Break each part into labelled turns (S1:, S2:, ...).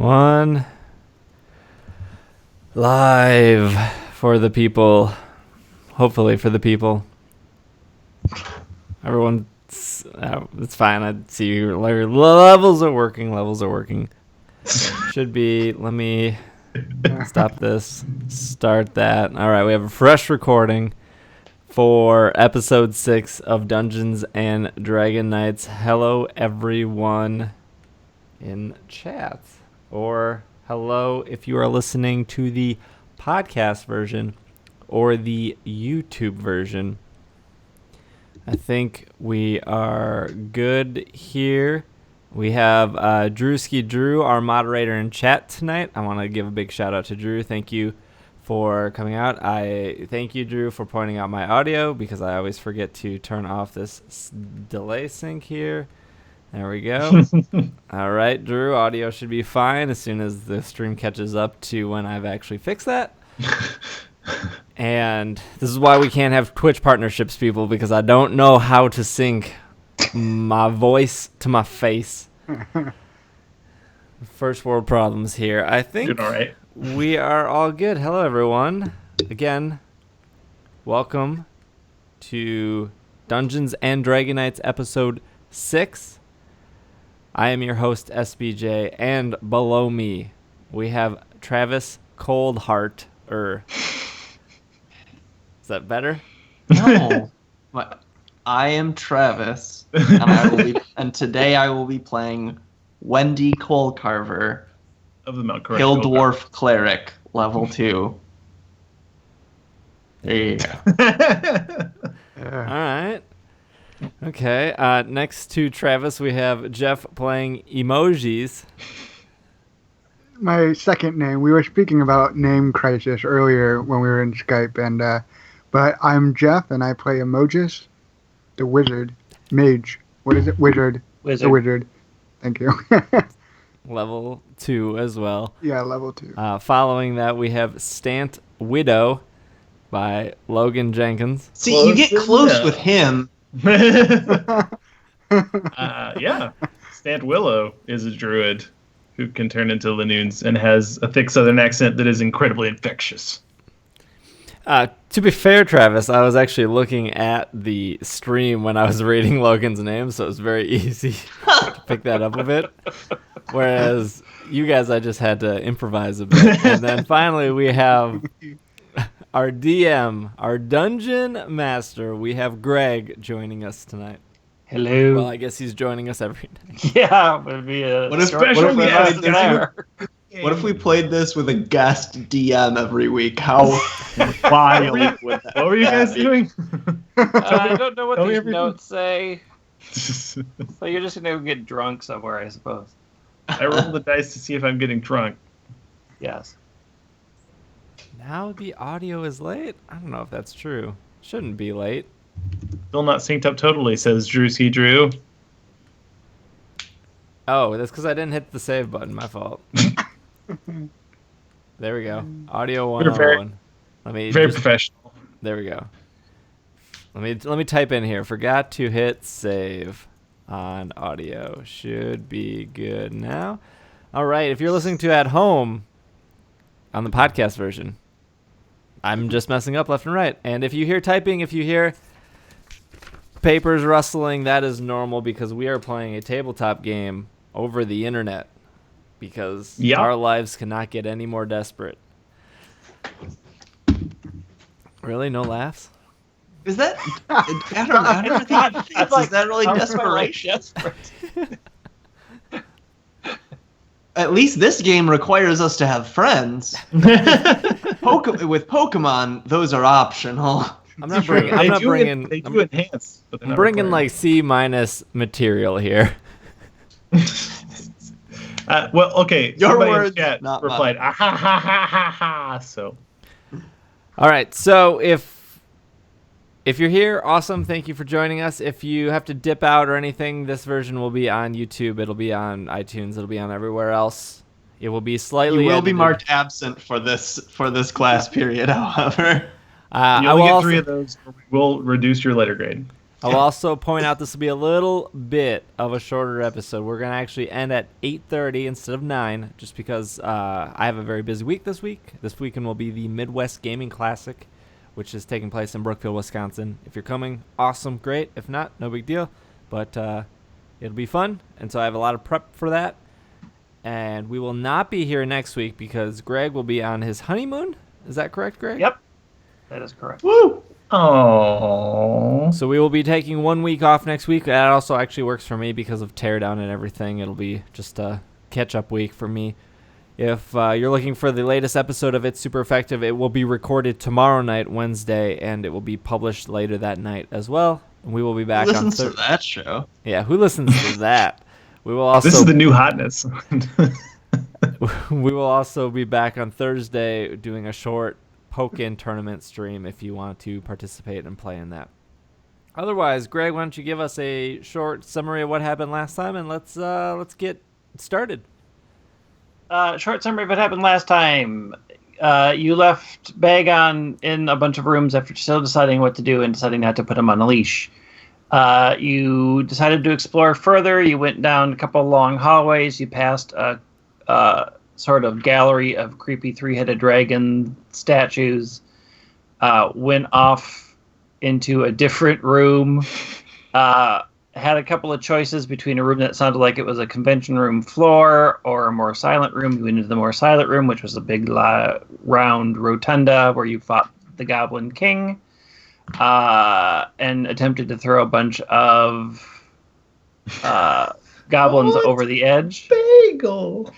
S1: One. Live for the people. Hopefully for the people. Everyone, it's fine. I see your levels are working. Should be. Let me stop this. Start that. All right, we have a fresh recording for episode 6 of Dungeons and Dragonites. Hello, everyone in chat. Or hello if you are listening to the podcast version or the YouTube version. I think we are good here. We have Drewski Drew, our moderator in chat tonight. I want to give a big shout out to Drew. Thank you for coming out. I thank you, Drew, for pointing out my audio because I always forget to turn off this delay sync here. There we go. All right, Drew, audio should be fine as soon as the stream catches up to when I've actually fixed that. And this is why we can't have Twitch partnerships, people, because I don't know how to sync my voice to my face. First world problems here. I think
S2: all right.
S1: We are all good. Hello, everyone. Again, welcome to Dungeons and Dragonites episode 6. I am your host, SBJ, and below me, we have Travis Coldheart. Is that better?
S3: No. I am Travis, and today I will be playing Wendy Coalcarver
S2: of the Mount
S3: Hill Dwarf Cleric, level 2. There you go.
S1: All right. Okay, next to Travis, we have Jeff playing Emojis.
S4: My second name. We were speaking about name crisis earlier when we were in Skype, and but I'm Jeff, and I play Emojis, the wizard, mage. What is it? Wizard. The wizard. Thank you.
S1: Level 2 as well.
S4: Yeah, level 2.
S1: Following that, we have Stant Widow by Logan Jenkins.
S3: See, you get close with him.
S2: Yeah. Stant Willow is a druid who can turn into Lanoons and has a thick southern accent that is incredibly infectious.
S1: To be fair, Travis, I was actually looking at the stream when I was reading Logan's name, so it was very easy to pick that up a bit. Whereas you guys, I just had to improvise a bit. And then finally, we have our DM, our dungeon master. We have Greg joining us tonight.
S5: Hello.
S1: Well, I guess he's joining us every night.
S5: Yeah, it would be a
S3: special guest. What if we played this with a guest DM every week? How wild would that?
S2: What were you guys doing?
S5: I don't know what these notes say. So you're just going to get drunk somewhere, I suppose.
S2: I rolled the dice to see if I'm getting drunk.
S5: Yes.
S1: Now the audio is late? I don't know if that's true. Shouldn't be late.
S2: Still not synced up totally, says Drewski Drew.
S1: Oh, that's because I didn't hit the save button. My fault. There we go. Audio 101.
S2: Very professional.
S1: There we go. Let me type in here. Forgot to hit save on audio. Should be good now. All right. If you're listening to at home on the podcast version, I'm just messing up left and right. And if you hear typing, if you hear papers rustling, that is normal because we are playing a tabletop game over the internet because our lives cannot get any more desperate. Really? No laughs?
S3: Is that... I don't think is that really desperation? At least this game requires us to have friends. With Pokemon, those are optional.
S1: I'm bringing like C- material here.
S2: Well, okay.
S3: Your
S2: somebody
S3: words,
S2: in chat
S3: not
S2: replied,
S3: mine.
S2: ah, ha, ha, ha, ha, ha. So.
S1: All right. So if you're here, awesome. Thank you for joining us. If you have to dip out or anything, this version will be on YouTube. It'll be on iTunes. It'll be on everywhere else. It will be slightly.
S3: You will be marked absent for this class period, however.
S2: You'll get 3 of those. Or we will reduce your letter grade.
S1: I'll also point out this will be a little bit of a shorter episode. We're going to actually end at 8:30 instead of 9, just because I have a very busy week this week. This weekend will be the Midwest Gaming Classic, which is taking place in Brookfield, Wisconsin. If you're coming, awesome, great. If not, no big deal. But it'll be fun, and so I have a lot of prep for that. And we will not be here next week because Greg will be on his honeymoon. Is that correct, Greg?
S5: Yep, that is correct.
S2: Woo! Oh.
S1: So we will be taking 1 week off next week. That also actually works for me because of Teardown and everything. It'll be just a catch-up week for me. If you're looking for the latest episode of It's Super Effective, it will be recorded tomorrow night, Wednesday, and it will be published later that night as well. And we will be back
S3: Who
S1: on
S3: listens to that show?
S1: Yeah, who listens to that? We will also.
S2: This is the new hotness.
S1: We will also be back on Thursday doing a short poke-in tournament stream if you want to participate and play in that. Otherwise, Greg, why don't you give us a short summary of what happened last time, and let's get started.
S5: Short summary of what happened last time. You left Bagon in a bunch of rooms after still deciding what to do and deciding not to put him on a leash. You decided to explore further. You went down a couple long hallways. You passed a sort of gallery of creepy three-headed dragon statues. Went off into a different room. Had a couple of choices between a room that sounded like it was a convention room floor or a more silent room. You went into the more silent room, which was a big round rotunda where you fought the Goblin King. And attempted to throw a bunch of goblins over the edge.
S2: Bagel!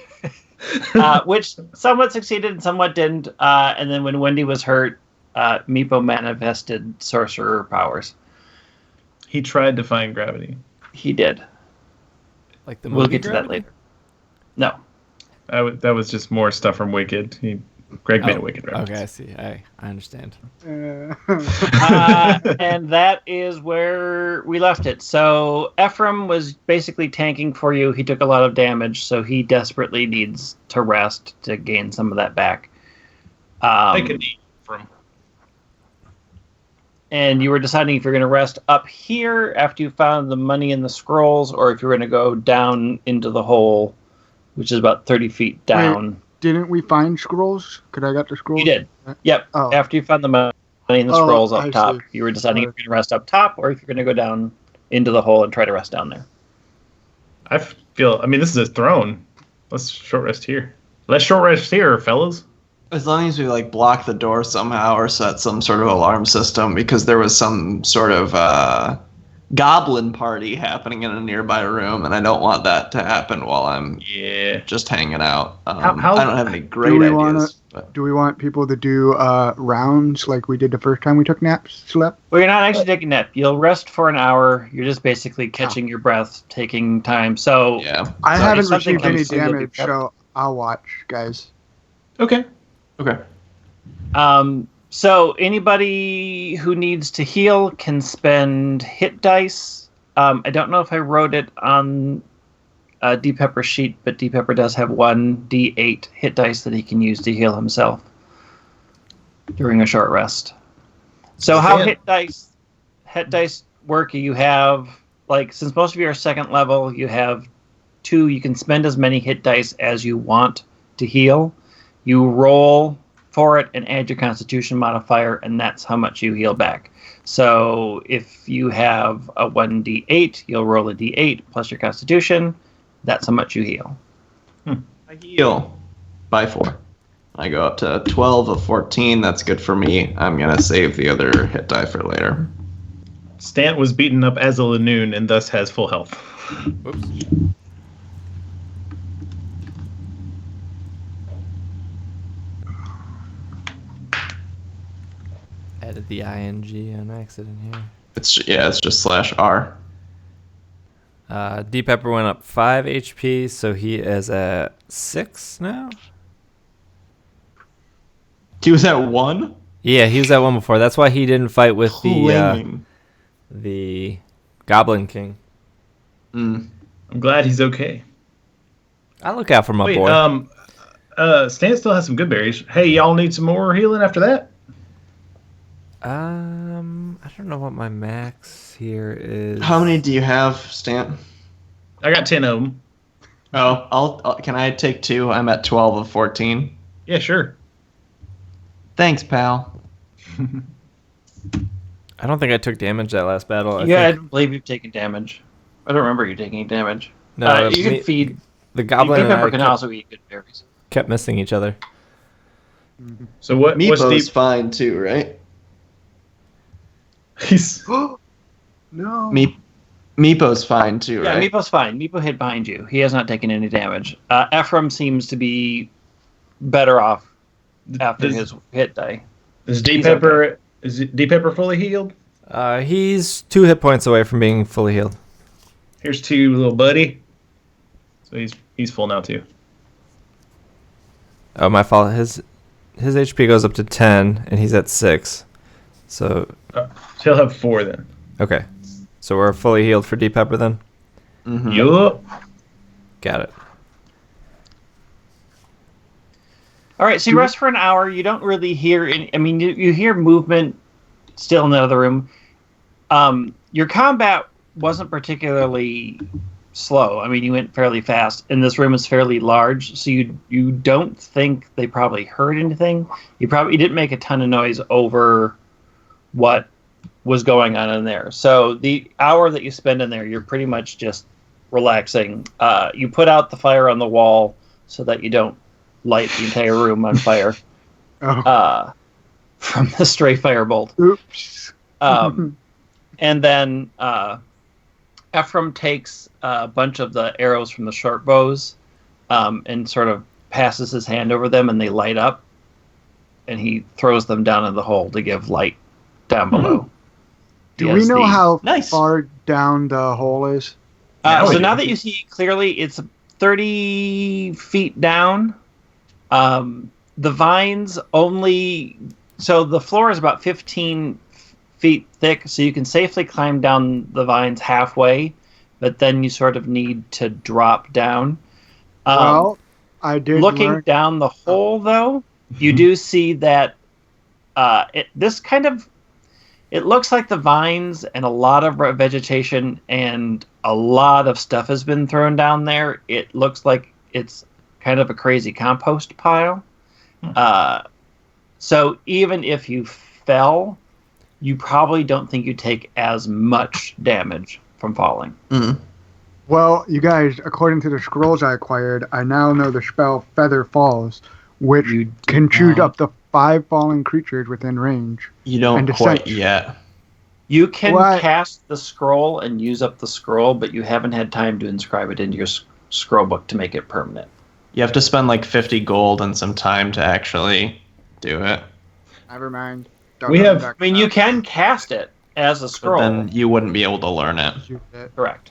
S5: Which somewhat succeeded and somewhat didn't. And then when Wendy was hurt, Meepo manifested sorcerer powers.
S2: He tried to find gravity.
S5: He did.
S1: Like the
S5: We'll
S1: movie
S5: get to that
S1: Gravity?
S5: later. No.
S2: That was just more stuff from Wicked. Greg made a Wicked reference.
S1: Okay, I see. I understand.
S5: And that is where we left it. So Ephraim was basically tanking for you. He took a lot of damage, so he desperately needs to rest to gain some of that back.
S2: I could eat from.
S5: And you were deciding if you're going to rest up here after you found the money and the scrolls, or if you're going to go down into the hole, which is about 30 feet down.
S4: Wait, didn't we find scrolls? Could I get the scrolls?
S5: You did. Yep.
S4: Oh.
S5: After you found the money and the scrolls up
S4: I
S5: top,
S4: see.
S5: you were deciding if you're going to rest up top or if you're going to go down into the hole and try to rest down there.
S2: This is a throne. Let's short rest here. Let's short rest here, fellas.
S3: As long as we block the door somehow or set some sort of alarm system, because there was some sort of goblin party happening in a nearby room, and I don't want that to happen while I'm just hanging out. I don't have any great ideas.
S4: Do we want people to do rounds like we did the first time we took naps, slept?
S5: Well, you're not actually taking a nap. You'll rest for an hour. You're just basically catching your breath, taking time. So
S3: yeah,
S4: I
S5: so
S4: haven't
S5: if something
S4: received any
S5: comes through, you'll be
S4: damage,
S5: prepped.
S4: so I'll watch, guys.
S2: Okay.
S5: So anybody who needs to heal can spend hit dice. I don't know if I wrote it on D Pepper's sheet, but D Pepper does have 1d8 hit dice that he can use to heal himself during a short rest. So how hit dice work? You have, since most of you are second level, you have 2. You can spend as many hit dice as you want to heal. You roll for it and add your Constitution modifier, and that's how much you heal back. So if you have a 1d8, you'll roll a d8 plus your Constitution. That's how much you heal.
S3: I heal by 4. I go up to 12 of 14. That's good for me. I'm going to save the other hit die for later.
S2: Stant was beaten up as a Lanoon and thus has full health.
S1: Whoops. Added the ing on accident here.
S3: It's just /R.
S1: D Pepper went up 5 HP, so he is at 6 now.
S3: He was at 1?
S1: Yeah, he was at 1 before. That's why he didn't fight with
S3: Lame.
S1: the Goblin King.
S2: I'm glad he's okay.
S1: I look out for my boy.
S2: Stan still has some good berries. Hey, y'all need some more healing after that?
S1: I don't know what my max here is.
S3: How many do you have, Stan?
S2: I got 10 of them.
S3: Oh, can I take 2? I'm at 12 of 14.
S2: Yeah, sure.
S3: Thanks, pal.
S1: I don't think I took damage that last battle.
S5: I
S1: think...
S5: don't believe you've taken damage. I don't remember you taking damage.
S1: No,
S5: you can feed.
S1: The goblin
S5: Deep
S1: and
S5: Pepper
S1: I
S5: can also eat good berries.
S1: kept missing each other.
S2: So what's
S3: Meepo's
S2: deep?
S3: fine too, right?
S2: He's
S4: No.
S3: Meepo's fine too,
S5: Yeah,
S3: right?
S5: Meepo's fine. Meepo hid behind you. He has not taken any damage. Ephraim seems to be better off after his hit die.
S2: is Deep
S5: He's
S2: Pepper
S5: okay.
S2: is Deep Pepper fully healed?
S1: He's 2 hit points away from being fully healed.
S2: Here's 2, little buddy. So he's full now too.
S1: Oh, my fault. His HP goes up to 10, and he's at 6. So
S2: So he'll have 4 then.
S1: okay. So we're fully healed for Deep Pepper then.
S3: Mm-hmm.
S2: Yup.
S1: Got it.
S5: All right, so you rest for an hour. You don't really hear any. I mean, you hear movement still in the other room. Your combat wasn't particularly slow. I mean, you went fairly fast, and this room is fairly large, so you don't think they probably heard anything. You didn't make a ton of noise over what was going on in there. So the hour that you spend in there, you're pretty much just relaxing. You put out the fire on the wall so that you don't light the entire room on fire from the stray firebolt.
S4: Oops.
S5: And then Ephraim takes a bunch of the arrows from the short bows and sort of passes his hand over them, and they light up. And he throws them down in the hole to give light down below.
S4: Do we know how
S3: Nice.
S4: far down the hole is?
S5: So now that you see clearly, it's 30 feet down. The vines only... So the floor is about 15 feet thick, so you can safely climb down the vines halfway, but then you sort of need to drop down.
S4: Well, I did
S5: Looking
S4: learn...
S5: down the hole, though, you do see that it looks like the vines and a lot of vegetation and a lot of stuff has been thrown down there. It looks like it's kind of a crazy compost pile. So even if you fell, you probably don't think you take as much damage from falling.
S3: Mm.
S4: Well, you guys, according to the scrolls I acquired, I now know the spell Feather Falls, which can choose up to 5 falling creatures within range.
S3: You don't
S4: And
S3: quite
S4: descent.
S3: yet.
S5: You can
S4: What?
S5: cast the scroll and use up the scroll, but you haven't had time to inscribe it into your scroll book to make it permanent.
S3: You have to spend like 50 gold and some time to actually do it.
S4: Never mind.
S5: I mean, you can cast it as a
S3: But
S5: scroll.
S3: then you wouldn't be able to learn it.
S5: Correct.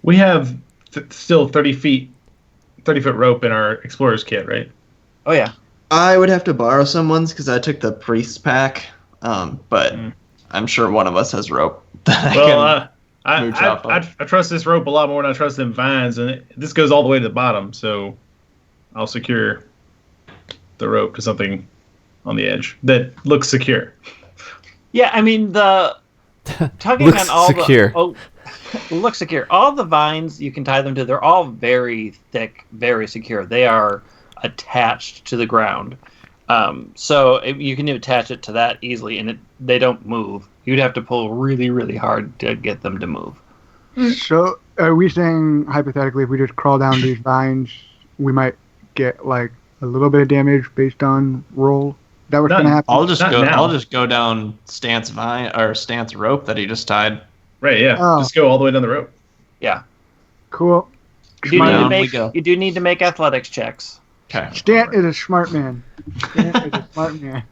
S2: We have still 30-foot rope in our explorer's kit, right?
S5: Oh, yeah.
S3: I would have to borrow someone's because I took the priest pack, but I'm sure one of us has rope. That
S2: I trust this rope a lot more than I trust them vines, and this goes all the way to the bottom, so I'll secure the rope to something on the edge that looks secure.
S5: Yeah, I mean, the tugging
S1: Looks
S5: on all
S1: secure.
S5: looks secure. All the vines you can tie them to, they're all very thick, very secure. They are attached to the ground. So you can attach it to that easily, and they don't move. You'd have to pull really, really hard to get them to move.
S4: So, are we saying, hypothetically, if we just crawl down these vines, we might get, like, a little bit of damage based on roll? Is that what's going to happen?
S3: I'll just
S2: Not now.
S3: go down Stance rope that he just tied.
S2: Right, yeah.
S4: Oh.
S2: Just go all the way down the rope.
S5: Yeah.
S4: Cool.
S5: You do,
S3: Down
S5: need
S3: we
S5: to
S3: go.
S5: make, you do need to make athletics checks.
S3: Okay.
S4: Stant is a smart man. Stant is a smart man.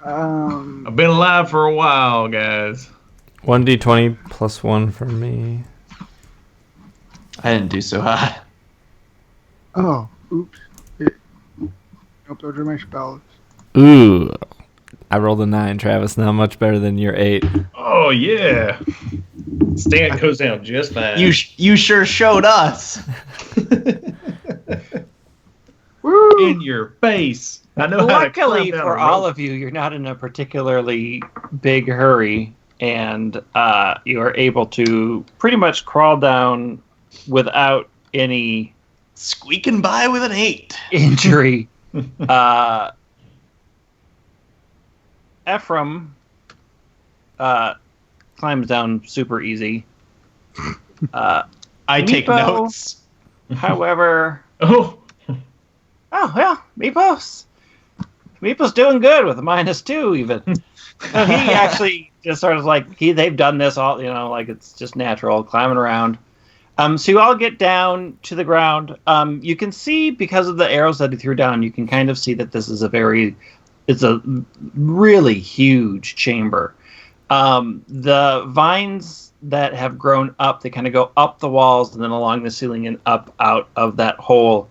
S2: I've been alive for a while, guys.
S1: 1d20 plus 1 for me.
S3: I didn't do so high.
S4: Oh, oops. Nope, those are my spells.
S1: Ooh. I rolled a 9, Travis. Not much better than your 8.
S2: Oh, yeah. Stan goes down just fine.
S3: You sure showed us.
S4: Woo!
S2: In your face. I know how to climb
S5: Luckily
S2: down
S5: for
S2: a
S5: all
S2: rope.
S5: of you, you're not in a particularly big hurry, and you are able to pretty much crawl down without any
S3: Squeaking by with an 8.
S5: injury. Ephraim climbs down super easy.
S3: I take
S5: Meepo.
S3: notes.
S5: However,
S2: Oh,
S5: Meepo's doing good with a -2 even. No, he actually just sort of like they've done this all, like it's just natural climbing around. So you all get down to the ground. You can see because of the arrows that he threw down, you can kind of see that this is it's a really huge chamber. The vines that have grown up, they kind of go up the walls and then along the ceiling and up out of that hole.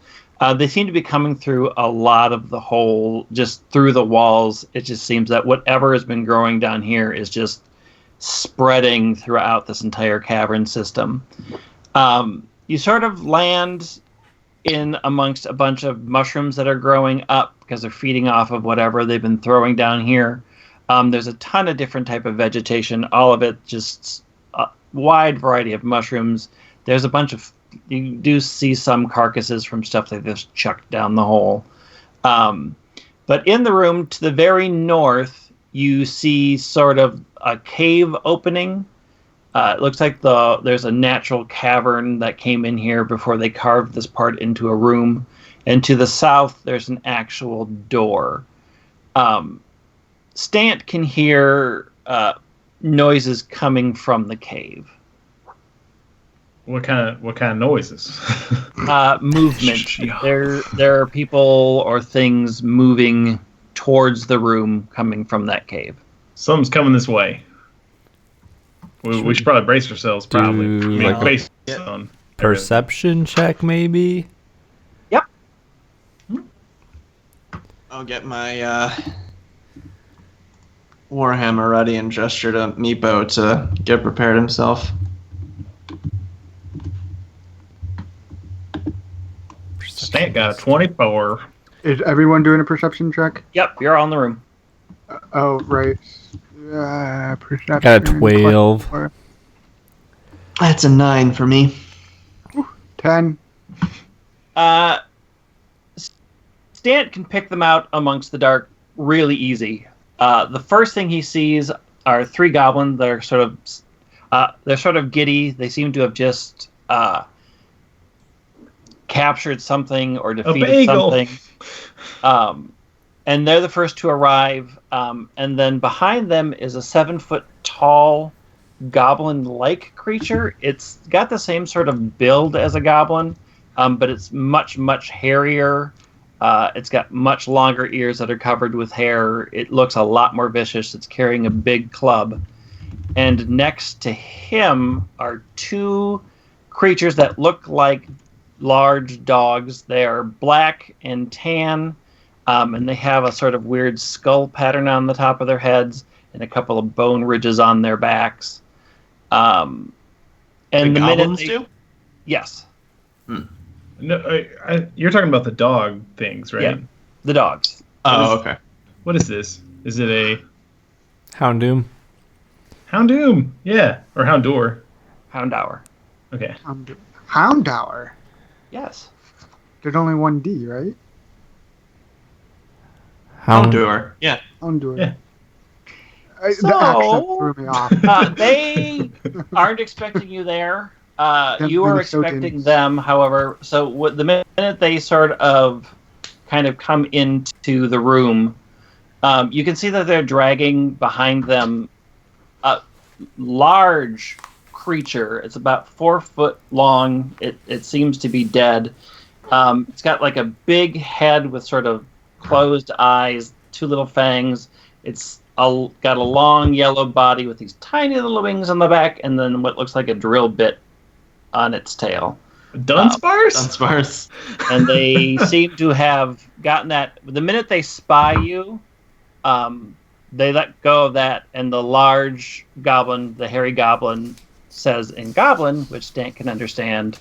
S5: They seem to be coming through a lot of the hole, just through the walls. It just seems that whatever has been growing down here is just spreading throughout this entire cavern system. You sort of land in amongst a bunch of mushrooms that are growing up because they're feeding off of whatever they've been throwing down here. There's a ton of different type of vegetation, all of it just a wide variety of mushrooms. There's a bunch of, you do see some carcasses from stuff they just chucked down the hole. But in the room to the very north, you see sort of a cave opening. It looks like there's a natural cavern that came in here before they carved this part into a room. And to the south, there's an actual door. Stant can hear noises coming from the cave.
S2: what kind of noises?
S5: Movement. There are people or things moving towards the room coming from that cave.
S2: Something's coming this way. We should probably brace ourselves. Probably. Based on
S1: Perception check, maybe?
S5: Yep.
S3: I'll get my Warhammer ready and gesture to Meepo to get prepared himself.
S2: Stant got a 24.
S4: Is everyone doing a perception check?
S5: Yep, you're all in the room.
S4: Oh, right. Perception.
S1: Got a 12.
S3: That's a 9 for me.
S4: 10.
S5: Stant can pick them out amongst the dark really easy. The first thing he sees are 3 goblins that are they're sort of giddy. They seem to have just captured something or defeated something. And they're the first to arrive. And then behind them is a 7-foot tall goblin-like creature. It's got the same sort of build as a goblin, but it's much, much hairier. It's got much longer ears that are covered with hair. It looks a lot more vicious. It's carrying a big club. And next to him are 2 creatures that look like large dogs. They are black and tan, and they have a sort of weird skull pattern on the top of their heads and a couple of bone ridges on their backs. And the
S3: goblins
S5: minute
S3: do?
S5: Yes.
S2: No, you're talking about the dog things, right?
S5: Yeah. The dogs.
S3: Oh, okay.
S2: What is this? Is it a
S1: Houndoom.
S2: Houndoom? Yeah, or Houndour.
S5: Houndour.
S2: Okay.
S4: Houndour.
S5: Yes.
S4: There's only one D, right?
S3: Houndour. Yeah.
S4: Houndour.
S2: Yeah.
S4: The accent threw me off.
S5: They aren't expecting you there. You are expecting
S4: Minnesotans.
S5: them, however. So the minute they sort of kind of come into the room, you can see that they're dragging behind them a large creature. It's about 4 foot long. It seems to be dead. It's got like a big head with sort of closed eyes, 2 little fangs. It's got a long yellow body with these tiny little wings on the back, and then what looks like a drill bit on its tail.
S2: Dunsparce?
S3: Dunsparce.
S5: And they seem to have gotten that. The minute they spy you, they let go of that, and the large goblin, the hairy goblin, says in Goblin, which Stant can understand,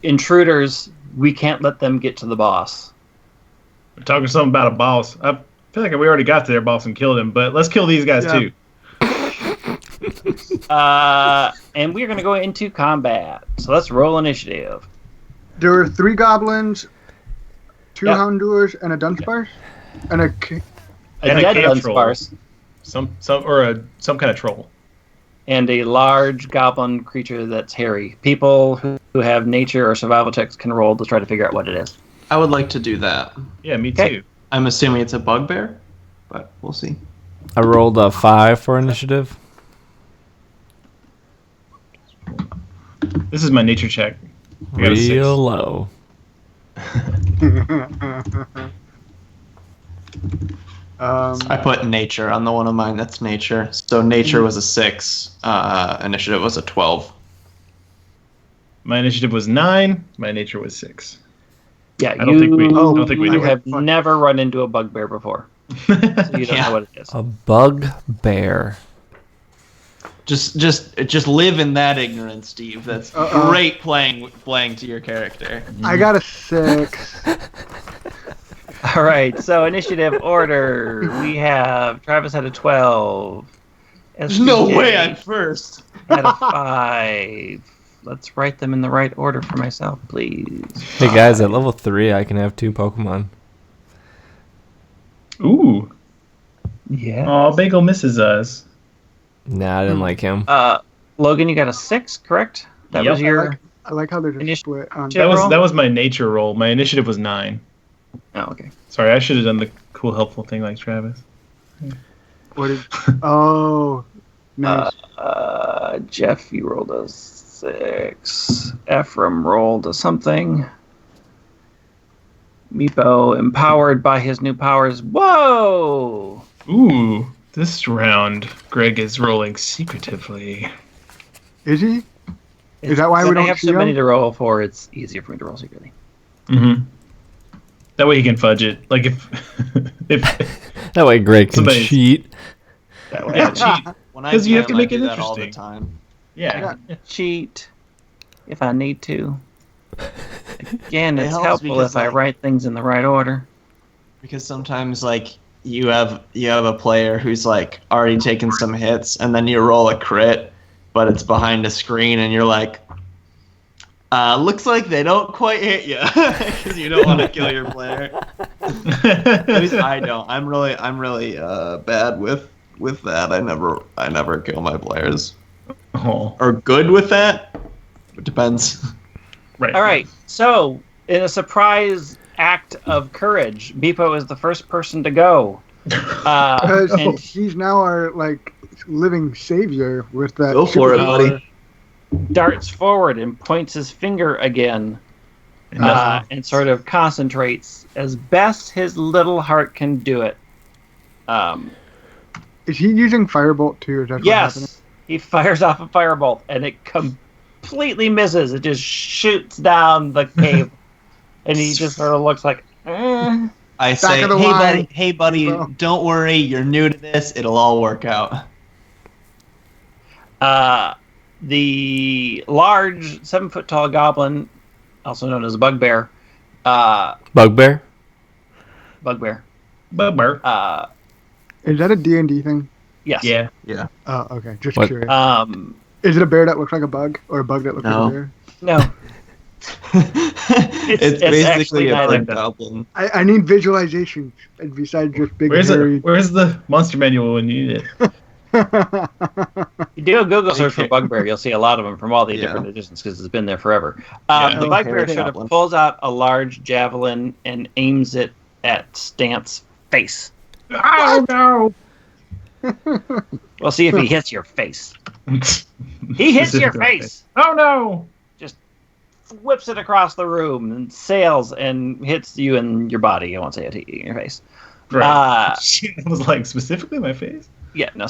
S5: intruders, we can't let them get to the boss.
S2: We're talking something about a boss. I feel like we already got to their boss and killed him, but let's kill these guys too.
S5: And we're going to go into combat. So let's roll initiative.
S4: There were 3 goblins, 2
S5: Yep.
S4: houndurs, and a Dunsparce, and a.
S5: A
S2: And a
S5: dead
S2: cave troll.
S5: Dunsparce
S2: Some kind of troll.
S5: and a large goblin creature that's hairy. People who have nature or survival checks can roll to try to figure out what it is.
S3: I would like to do that.
S2: Yeah, me
S5: Okay.
S2: too.
S3: I'm assuming it's a bugbear, but we'll see.
S1: I rolled a 5 for initiative.
S2: This is my nature check. I got a 6.
S1: Real low.
S3: I put nature on the one of mine. That's nature. So nature was a 6. Initiative was a 12.
S2: My initiative was 9. My nature was 6.
S5: Yeah,
S2: I don't think we
S5: you
S2: know.
S5: have never run into a bugbear before. So you don't
S3: Yeah.
S5: know what it is.
S1: A bugbear.
S3: Just live in that ignorance, Steve. That's great playing to your character.
S4: I got a 6.
S5: All right, so initiative order. We have Travis had a 12.
S3: There's no
S5: SDJ
S3: way I'm first.
S5: had a 5. Let's write them in the right order for myself, please.
S1: Hey guys, at level 3, I can have 2 Pokemon.
S2: Ooh.
S5: Yeah.
S2: Oh, Bagel misses us.
S1: Nah, I didn't like him.
S5: Logan, you got a 6, correct? That
S2: Yep.
S5: was your.
S4: I like how there's a
S5: Initiative.
S4: split on.
S2: That was my nature roll. My initiative was 9.
S5: Oh, okay.
S2: Sorry, I should have done the cool, helpful thing like Travis.
S4: What is? Oh, nice.
S5: Jeff, you rolled a 6. Ephraim rolled a something. Meepo, empowered by his new powers. Whoa!
S2: Ooh, this round, Greg is rolling secretively.
S4: Is he? Is that why we
S5: When I
S4: don't
S5: have
S4: see
S5: so many
S4: him?
S5: to roll for, it's easier for me to roll secretly.
S2: Mm-hmm. That way he can fudge it. Like if
S1: That way Greg can
S2: Somebody's-
S1: cheat.
S5: That way
S2: yeah,
S5: I
S2: cheat.
S3: When I
S2: 'Cause you have to
S3: can,
S2: make
S3: I
S2: it
S3: do that all the
S2: interesting.
S3: time.
S2: Yeah.
S5: cheat if I need to. Again,
S3: It
S5: it's
S3: helps
S5: helpful
S3: because,
S5: if I
S3: like-
S5: write things in the right order.
S3: Because sometimes like you have a player who's like already taken some hits, and then you roll a crit, but it's behind a screen, and you're like, looks like they don't quite hit you because you don't want to kill your player. At least I don't. I'm really bad with that. I never kill my players.
S2: Oh,
S3: Or good with that. It depends.
S2: right.
S5: All right, so in a surprise act of courage, Beepo is the first person to go.
S4: Because
S5: And
S4: he's now our living savior with that.
S3: Go for it,
S4: superpower.
S3: buddy.
S5: darts forward and points his finger again, and sort of concentrates as best his little heart can do it.
S4: Is he using firebolt too? Is that what's happening?
S5: Yes, he fires off a firebolt, and it completely misses. It just shoots down the cave, and he just sort of looks like, eh.
S3: I say,
S4: of the line,
S3: hey buddy,
S4: bro."
S3: don't worry. You're new to this. It'll all work out.
S5: The large 7-foot-tall goblin, also known as a bugbear,
S1: Bugbear?
S5: bugbear.
S2: Bummer.
S4: Is that a D&D thing?
S5: Yes.
S2: Yeah.
S4: Oh, okay. Just
S1: What?
S4: curious.
S5: Is
S4: Is it a bear that looks like a bug, or a bug that looks
S3: No.
S4: like a bear?
S5: no.
S3: it's
S5: actually
S3: basically a
S5: neither.
S3: big goblin.
S4: I need visualization besides just big
S2: Where's
S4: hairy.
S2: Where's the monster manual when you need it?
S5: You do a Google search for
S3: Okay.
S5: bugbear, you'll see a lot of them from all the
S3: Yeah.
S5: different editions because it's been there forever.
S2: Yeah.
S5: The
S3: Oh,
S5: bugbear
S3: hairy
S5: sort
S3: goblin.
S5: of pulls out a large javelin and aims it at Stant's face.
S2: Oh no!
S5: We'll see if he hits your face. He hits your face!
S2: Oh no!
S5: Whips it across the room and sails and hits you in your body. I won't say it in your face.
S2: Right. Shit, I was like specifically my face.
S5: Yeah, no.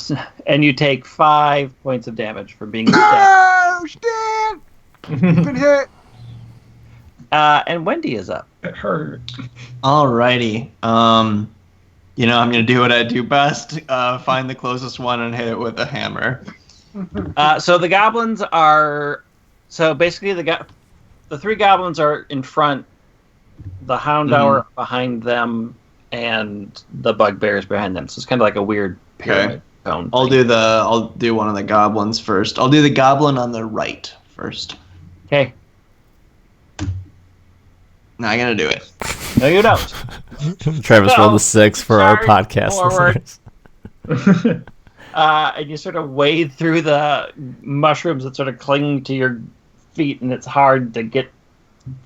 S5: And you take 5 points of damage for being stabbed.
S4: Oh, Stan! You've been hit.
S5: And Wendy is up.
S2: It hurt.
S3: Alrighty. I'm gonna do what I do best. Find the closest one and hit it with a hammer.
S5: So the goblins are. So basically, the three goblins are in front, the Houndour behind them, and the bugbears behind them. So it's kind of like a weird pyramid cone.
S3: I'll do one of the goblins first. I'll do the goblin on the right first.
S5: Okay.
S3: Now I gotta do it.
S5: No, you don't.
S1: Travis rolled a 6 for our
S5: Charge
S1: podcast
S5: forward.
S1: listeners.
S5: And you sort of wade through the mushrooms that sort of cling to your feet, and it's hard to get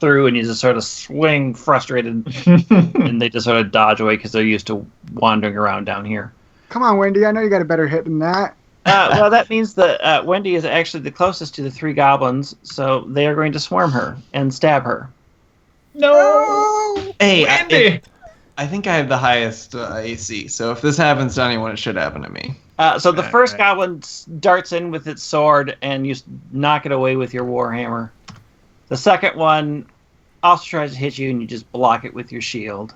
S5: through, and you just sort of swing frustrated, and they just sort of dodge away because they're used to wandering around down here.
S4: Come on, Wendy. I know you got a better hit than that.
S5: Well, that means that Wendy is actually the closest to the three goblins, so they are going to swarm her and stab her.
S2: No!
S3: Hey,
S2: Wendy!
S3: I think I have the highest AC, so if this happens to anyone, it should happen to me.
S5: So the first goblin darts in with its sword, and you knock it away with your warhammer. The second one also tries to hit you, and you just block it with your shield.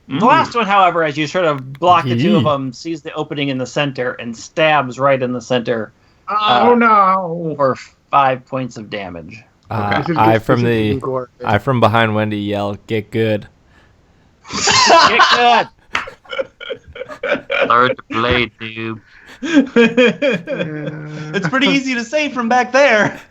S5: The last one, however, as you sort of block the two of them, sees the opening in the center and stabs right in the center.
S2: Oh no!
S5: For 5 points of damage.
S1: I from behind Wendy yell, "Get good!"
S5: Get good! Learn to play, dude.
S3: It's pretty easy to say from back there.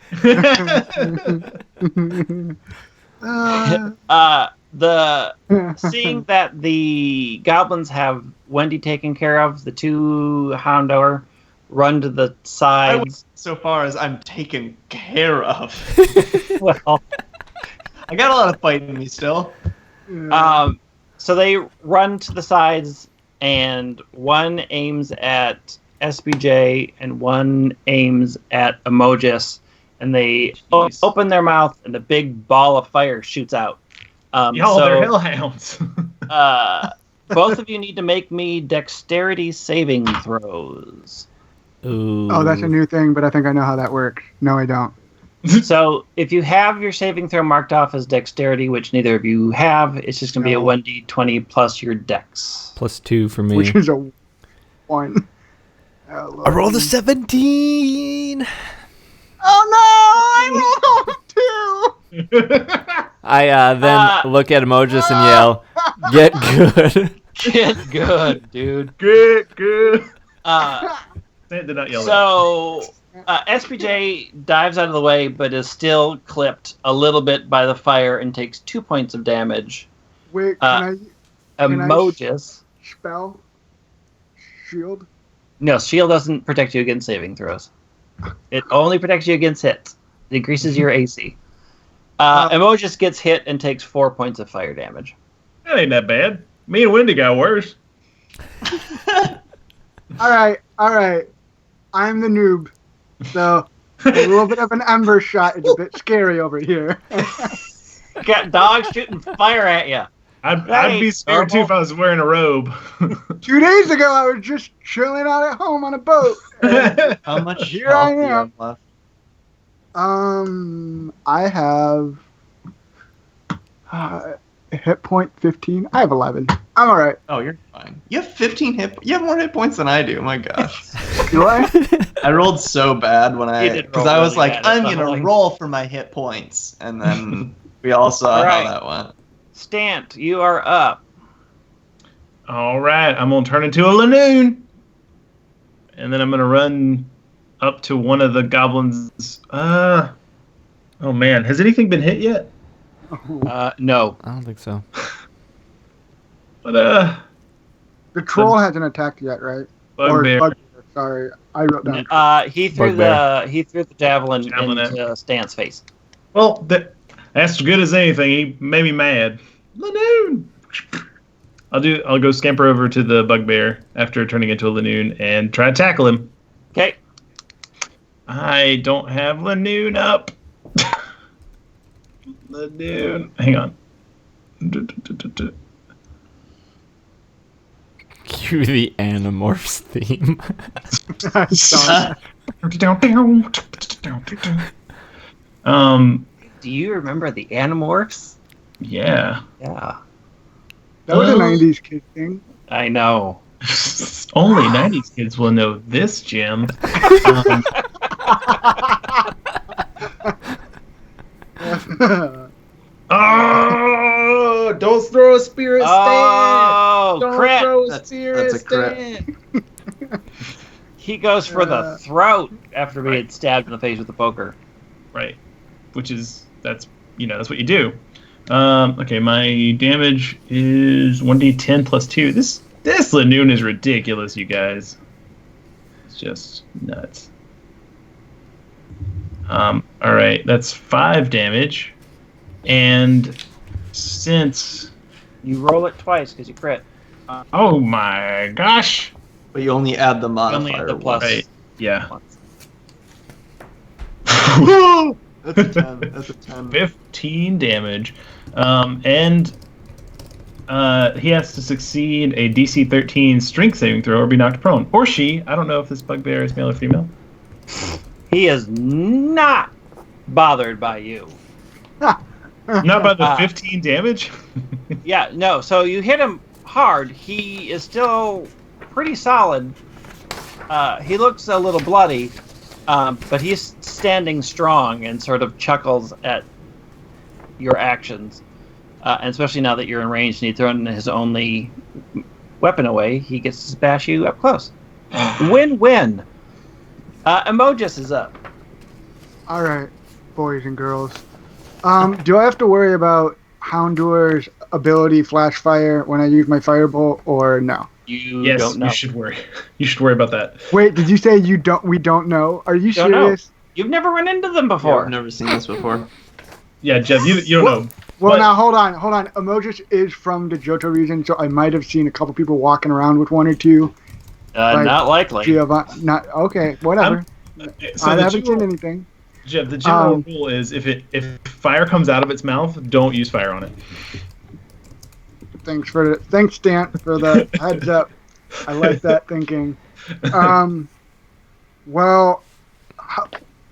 S5: Seeing that the goblins have Wendy taken care of, the two Houndour run to the sides.
S3: I went so far as I'm taken care of.
S5: Well,
S3: I got a lot of fight in me still.
S5: So they run to the sides, and one aims at SBJ and one aims at Emojis, and they open their mouth, and a big ball of fire shoots out.
S2: They're hellhounds.
S5: Both of you need to make me dexterity saving throws.
S1: Ooh.
S4: Oh, that's a new thing, but I think I know how that works. No, I don't.
S5: So if you have your saving throw marked off as dexterity, which neither of you have, it's just going to be a 1d20 plus your dex.
S1: +2 for me.
S4: Which is a 1.
S1: I rolled a 17!
S4: Oh no! I rolled 2!
S1: I then look at Emojis and yell, "Get good!"
S5: Get good, dude.
S2: Good, good. They did not yell
S5: so, SPJ dives out of the way, but is still clipped a little bit by the fire and takes 2 points of damage.
S4: Wait, can
S5: Emojis.
S4: Spell? Shield?
S5: No, shield doesn't protect you against saving throws. It only protects you against hits. It increases your AC. Emojis gets hit and takes 4 points of fire damage.
S2: That ain't that bad. Me and Wendy got worse.
S4: All right. I'm the noob. So, a little bit of an ember shot is a bit scary over here.
S5: Got dogs shooting fire at you.
S2: I'd be scared too if I was wearing a robe.
S4: 2 days ago, I was just chilling out at home on a boat.
S3: How much
S4: Here I
S3: health do you
S4: am.
S3: have left?
S4: I have hit point 15. I have 11. I'm all right.
S3: Oh, you're fine. You have 15 You have more hit points than I do. My gosh.
S4: Do I?
S3: I rolled so bad because I was
S5: really
S3: like,
S5: bad
S3: I'm
S5: at
S3: gonna
S5: leveling.
S3: roll for my hit points, and then we all saw
S5: Right.
S3: how that went.
S5: Stant, you are up.
S2: All right, I'm gonna turn into a Lanoon, and then I'm gonna run up to one of the goblins. Oh man, has anything been hit yet?
S5: No.
S1: I don't think so.
S2: But
S4: The troll hasn't attacked yet, right?
S2: bugbear.
S4: Bugbear, sorry, I wrote down.
S5: He threw
S1: Bugbear.
S5: the javelin
S2: Javelin
S5: into Stant's face.
S2: Well, that's as good as anything. He made me mad. Lanoon. I'll go scamper over to the bugbear after turning into a Lanoon and try to tackle him.
S5: Okay.
S2: I don't have Lanoon up. Lanoon. Hang on.
S1: Cue the Animorphs theme.
S5: Do you remember the Animorphs?
S2: Yeah.
S5: Yeah.
S4: That was a 90s kid thing.
S5: I know.
S2: Only 90s kids will know this, Jim. Oh, don't throw a spear at Stan!
S5: Oh,
S2: Don't
S5: crit!
S2: throw a
S3: That's
S2: spear
S3: a
S2: at
S3: crit.
S2: Stan!
S5: He goes for the throat after being stabbed in the face with the poker.
S2: Right. Which is, that's what you do. Okay, my damage is 1d10 plus 2. This Lanoon is ridiculous, you guys. It's just nuts. Alright, that's 5 damage. And since...
S5: You roll it twice because you crit.
S2: Oh my gosh!
S3: But you only add the
S5: You
S3: modifier.
S5: only add the plus.
S2: Right, yeah.
S5: once.
S3: That's a 10. That's a 10.
S2: 15 damage. And he has to succeed a DC 13 strength saving throw or be knocked prone. Or she. I don't know if this bugbear is male or female.
S5: He is not bothered by you.
S2: Not by the 15 damage?
S5: Yeah, no. So you hit him hard. He is still pretty solid. He looks a little bloody, but he's standing strong and sort of chuckles at your actions. And especially now that you're in range and he's thrown his only weapon away, he gets to bash you up close. Win-win. Emojis is up.
S4: All right, boys and girls. Do I have to worry about Houndur's ability flash fire when I use my firebolt, or no?
S2: Yes,
S5: don't know.
S2: you should worry. You should worry about that.
S4: Wait, did you say you don't? We don't know. Are you
S5: Don't know.
S4: serious?
S5: You've never run into them
S3: Yeah,
S5: before.
S3: I've never seen this before.
S2: Yeah, Jeff, you don't know.
S4: Well,
S2: But-
S4: now hold on. Emojis is from the Johto region, so I might have seen a couple people walking around with one or two. Like,
S5: Not likely.
S4: Not okay. Whatever.
S2: So
S4: I
S2: the
S4: haven't seen
S2: general,
S4: anything.
S2: Jeff, the general rule is if fire comes out of its mouth, don't use fire on it.
S4: Thanks, Stan, for the heads up. I like that thinking. Well,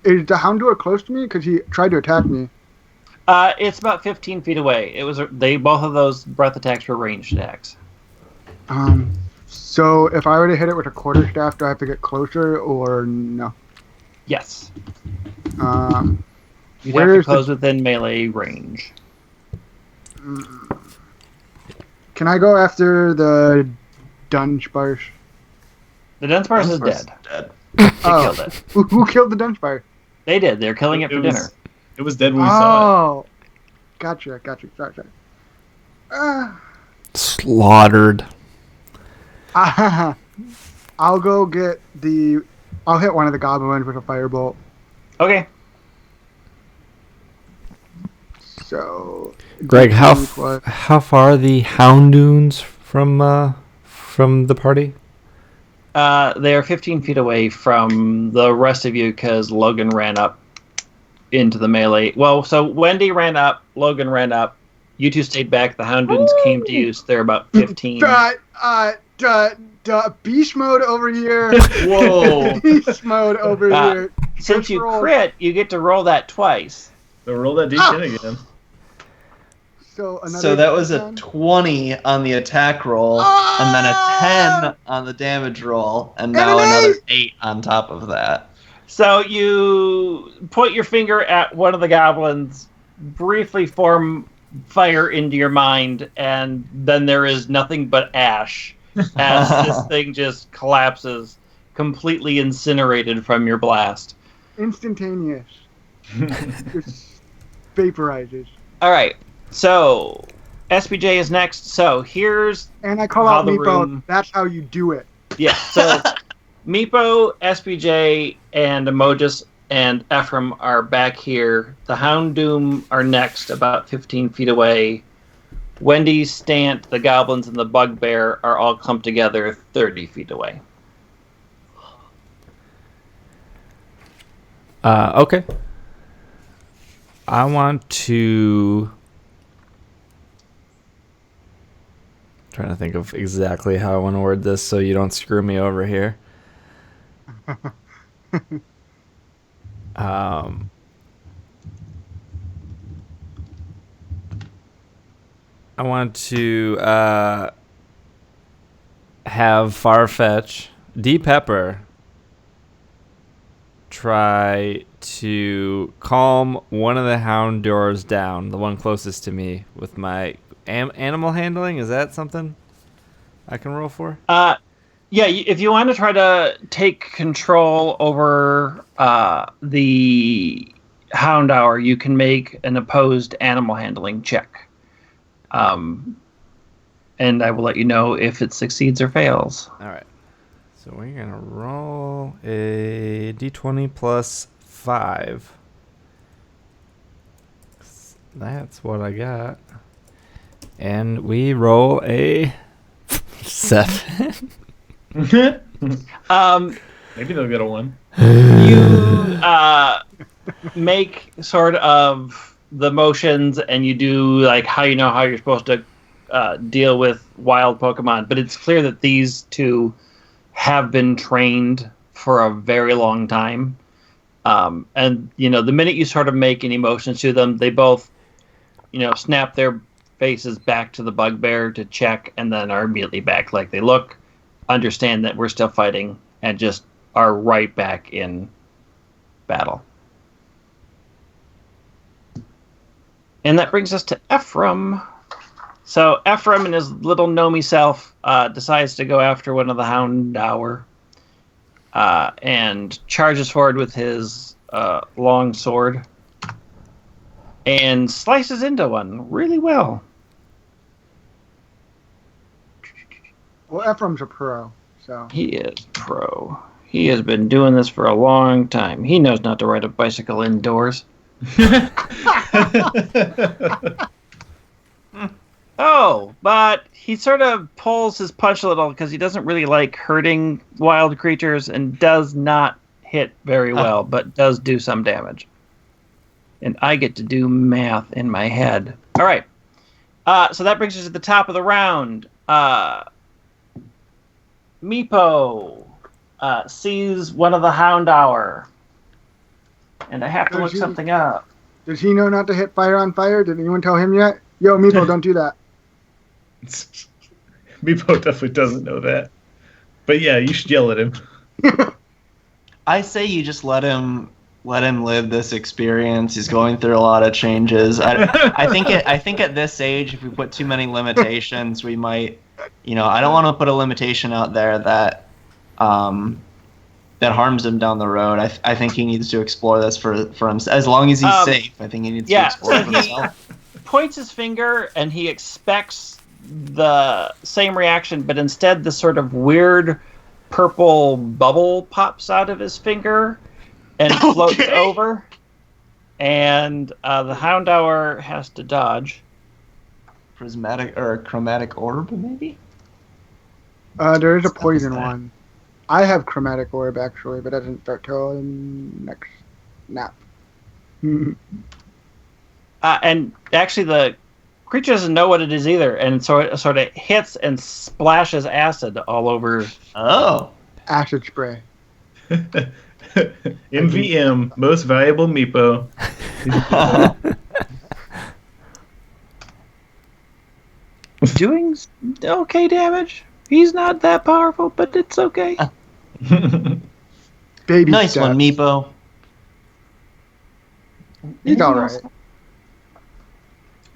S4: is the Houndour close to me? Because he tried to attack me.
S5: It's about 15 feet away. Both of those breath attacks were ranged attacks.
S4: So if I were to hit it with a quarterstaff, do I have to get closer or no?
S5: Yes.
S4: You'd
S5: You'd have
S4: Where
S5: to
S4: is the-
S5: close within melee range.
S4: Can I go after the Dungeons?
S5: The Dunsparce is
S3: Dunsparce
S5: dead.
S3: dead.
S5: They killed it.
S4: Who killed the Dungeons?
S5: They did. They're killing it for dinner.
S2: It was dead when we saw
S4: Oh, gotcha. Sorry.
S1: Slaughtered.
S4: I'll go get I'll hit one of the goblins with a firebolt.
S5: Okay.
S4: So,
S1: Greg, how
S4: plus-
S1: far are the Houndoons from the party?
S5: They are 15 feet away from the rest of you because Logan ran up into the melee. Well, so Wendy ran up, Logan ran up. You two stayed back. The Houndoons came to you, so they're about 15.
S4: Beast mode over here.
S5: Whoa.
S4: Beast mode over here.
S5: Since you
S4: roll.
S5: crit, you get to roll that twice.
S2: So roll that d10 again.
S4: So
S3: that was a 20 on the attack roll, and then a 10 on the damage roll, and now
S4: an
S3: another 8 on top of that.
S5: So you point your finger at one of the goblins, briefly form fire into your mind, and then there is nothing but ash as this thing just collapses, completely incinerated from your blast.
S4: instantaneous. Just vaporizes.
S5: All right, so SPJ is next. So here's
S4: And I call
S5: How
S4: out
S5: the
S4: Meepo.
S5: room-
S4: That's how you do it.
S5: yeah. So Meepo, SPJ, and Emojis and Ephraim are back here. The Houndoom are next, about 15 feet away. Wendy, Stant, the goblins, and the bugbear are all clumped together 30 feet away.
S1: Okay. I want to... trying to think of exactly how I want to word this so you don't screw me over here. I want to have Farfetch, D Pepper, try to calm one of the hound doors down, the one closest to me, with my animal handling. Is that something I can roll for?
S5: Yeah, if you want to try to take control over the Hound Hour, you can make an opposed animal handling check. And I will let you know if it succeeds or fails.
S1: All right. So we're going to roll a d20 plus 5. That's what I got. And we roll a 7.
S2: Maybe they'll get a 1.
S5: You make sort of the motions, and you do like how you know how you're supposed to deal with wild Pokemon, but it's clear that these two have been trained for a very long time. And the minute you sort of make any motions to them, they both snap their faces back to the bugbear to check, and then are immediately back. Like they look, understand that we're still fighting, and just are right back in battle. And that brings us to Ephraim. So Ephraim and his little gnomey self decides to go after one of the Hound Hour and charges forward with his long sword and slices into one really well.
S4: Well, Ephraim's a pro, so.
S5: He is pro. He has been doing this for a long time. He knows not to ride a bicycle indoors. Oh, but he sort of pulls his punch a little because he doesn't really like hurting wild creatures and does not hit very well, but does do some damage. And I get to do math in my head. All right. So that brings us to the top of the round. Meepo sees one of the Hound Hour. And I have to look something up.
S4: Does he know not to hit fire on fire? Did anyone tell him yet? Yo, Meepo, don't do that.
S2: Meepo definitely doesn't know that. But yeah, you should yell at him.
S3: I say you just let him live this experience. He's going through a lot of changes. I think at this age, if we put too many limitations, we might, I don't want to put a limitation out there that harms him down the road. I think he needs to explore this for himself. As long as he's safe, I think he needs to explore it for himself.
S5: Points his finger and he expects the same reaction, but instead the sort of weird purple bubble pops out of his finger and floats over, and the Hound Hour has to dodge.
S3: Prismatic or a chromatic orb, maybe?
S4: There is a poison one. I have chromatic orb actually, but it doesn't start till next nap.
S5: And actually, the creature doesn't know what it is either, and so it sort of hits and splashes acid all over.
S3: Oh,
S4: acid spray.
S2: MVM, most valuable Meepo.
S5: Doing okay damage. He's not that powerful, but it's okay.
S4: Baby
S3: nice
S4: steps.
S3: one, Meepo.
S4: He's all right.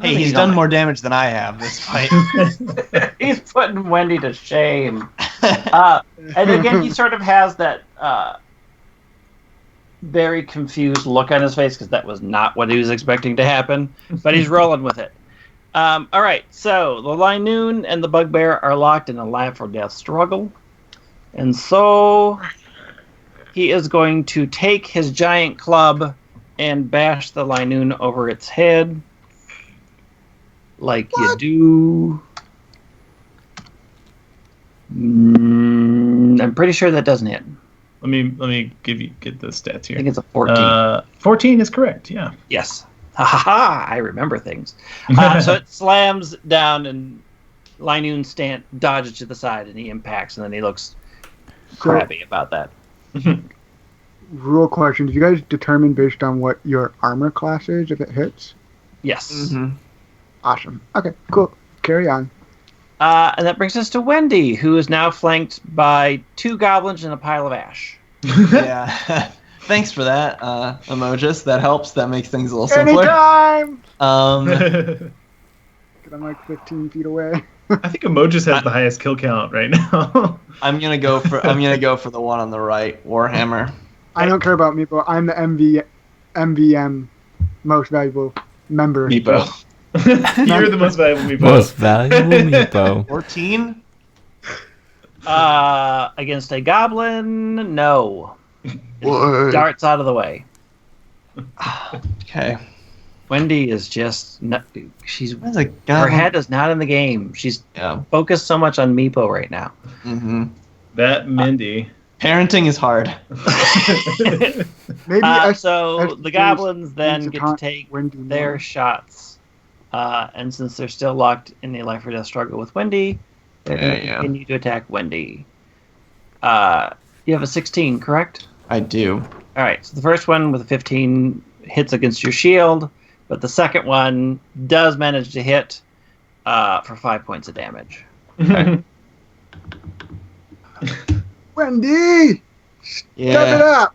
S3: Hey, he's done more damage than I have this fight.
S5: He's putting Wendy to shame. And again, he sort of has that very confused look on his face because that was not what he was expecting to happen. But he's rolling with it. All right, so the Linoon and the Bugbear are locked in a life or death struggle. And so he is going to take his giant club and bash the Linoon over its head. Like you do. I'm pretty sure that doesn't hit.
S2: Let me get the stats here.
S5: I think it's a 14.
S2: 14 is correct, yeah.
S5: Yes. Ha ha ha! I remember things. So it slams down, and Linoon dodges to the side, and he impacts, and then he looks crappy about that.
S4: Rule question: did you guys determine based on what your armor class is if it hits?
S5: Yes.
S3: Mm-hmm.
S4: Awesome. Okay, cool. Carry on.
S5: And that brings us to Wendy, who is now flanked by 2 goblins and a pile of ash.
S3: Yeah. Thanks for that, Emojis. That helps. That makes things a little simpler.
S4: Anytime!
S3: Um,
S4: I'm like 15 feet away.
S2: I think Emojis has the highest kill count right now.
S3: I'm gonna go for the one on the right, Warhammer.
S4: I don't care about Meepo. I'm the MVM, most valuable member.
S3: Meepo.
S2: You're the most valuable Meepo.
S1: Most valuable Meepo.
S3: 14.
S5: Against a goblin, no.
S4: What?
S5: Darts out of the way.
S3: Okay.
S5: Wendy is just she's
S3: That's a
S5: her
S3: goblin.
S5: head is not in the game. She's
S3: Yeah.
S5: focused so much on Meepo right now.
S3: Mm-hmm.
S2: That Mindy.
S3: Parenting is hard.
S4: Maybe
S5: so the goblins then
S4: needs to
S5: get to
S4: taunt
S5: take
S4: Wendy more.
S5: their shots. And since they're still locked in a life or death struggle with Wendy, they're going to continue to attack Wendy. You have a 16, correct?
S3: I do.
S5: All right. So the first one with a 15 hits against your shield, but the second one does manage to hit for 5 points of damage.
S3: Okay.
S4: Wendy! Step it up!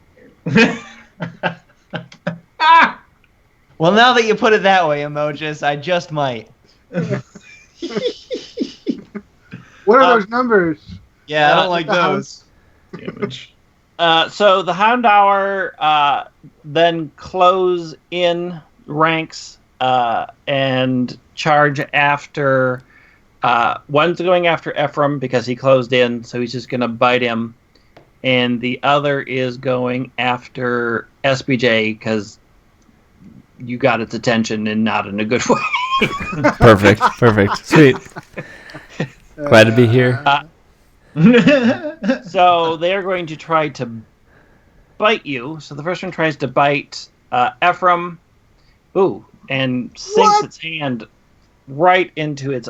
S3: Well, now that you put it that way, Emojis, I just might.
S4: What are those numbers?
S3: Yeah, I don't like
S4: what the hell?
S3: those.
S2: Damage.
S5: So the Houndour then close in ranks and charge after. One's going after Ephraim because he closed in, so he's just going to bite him. And the other is going after SBJ because you got its attention and not in a good way.
S1: Perfect. Sweet. Glad to be here.
S5: So they're going to try to bite you. So the first one tries to bite Ephraim. Ooh, and sinks its hand right into his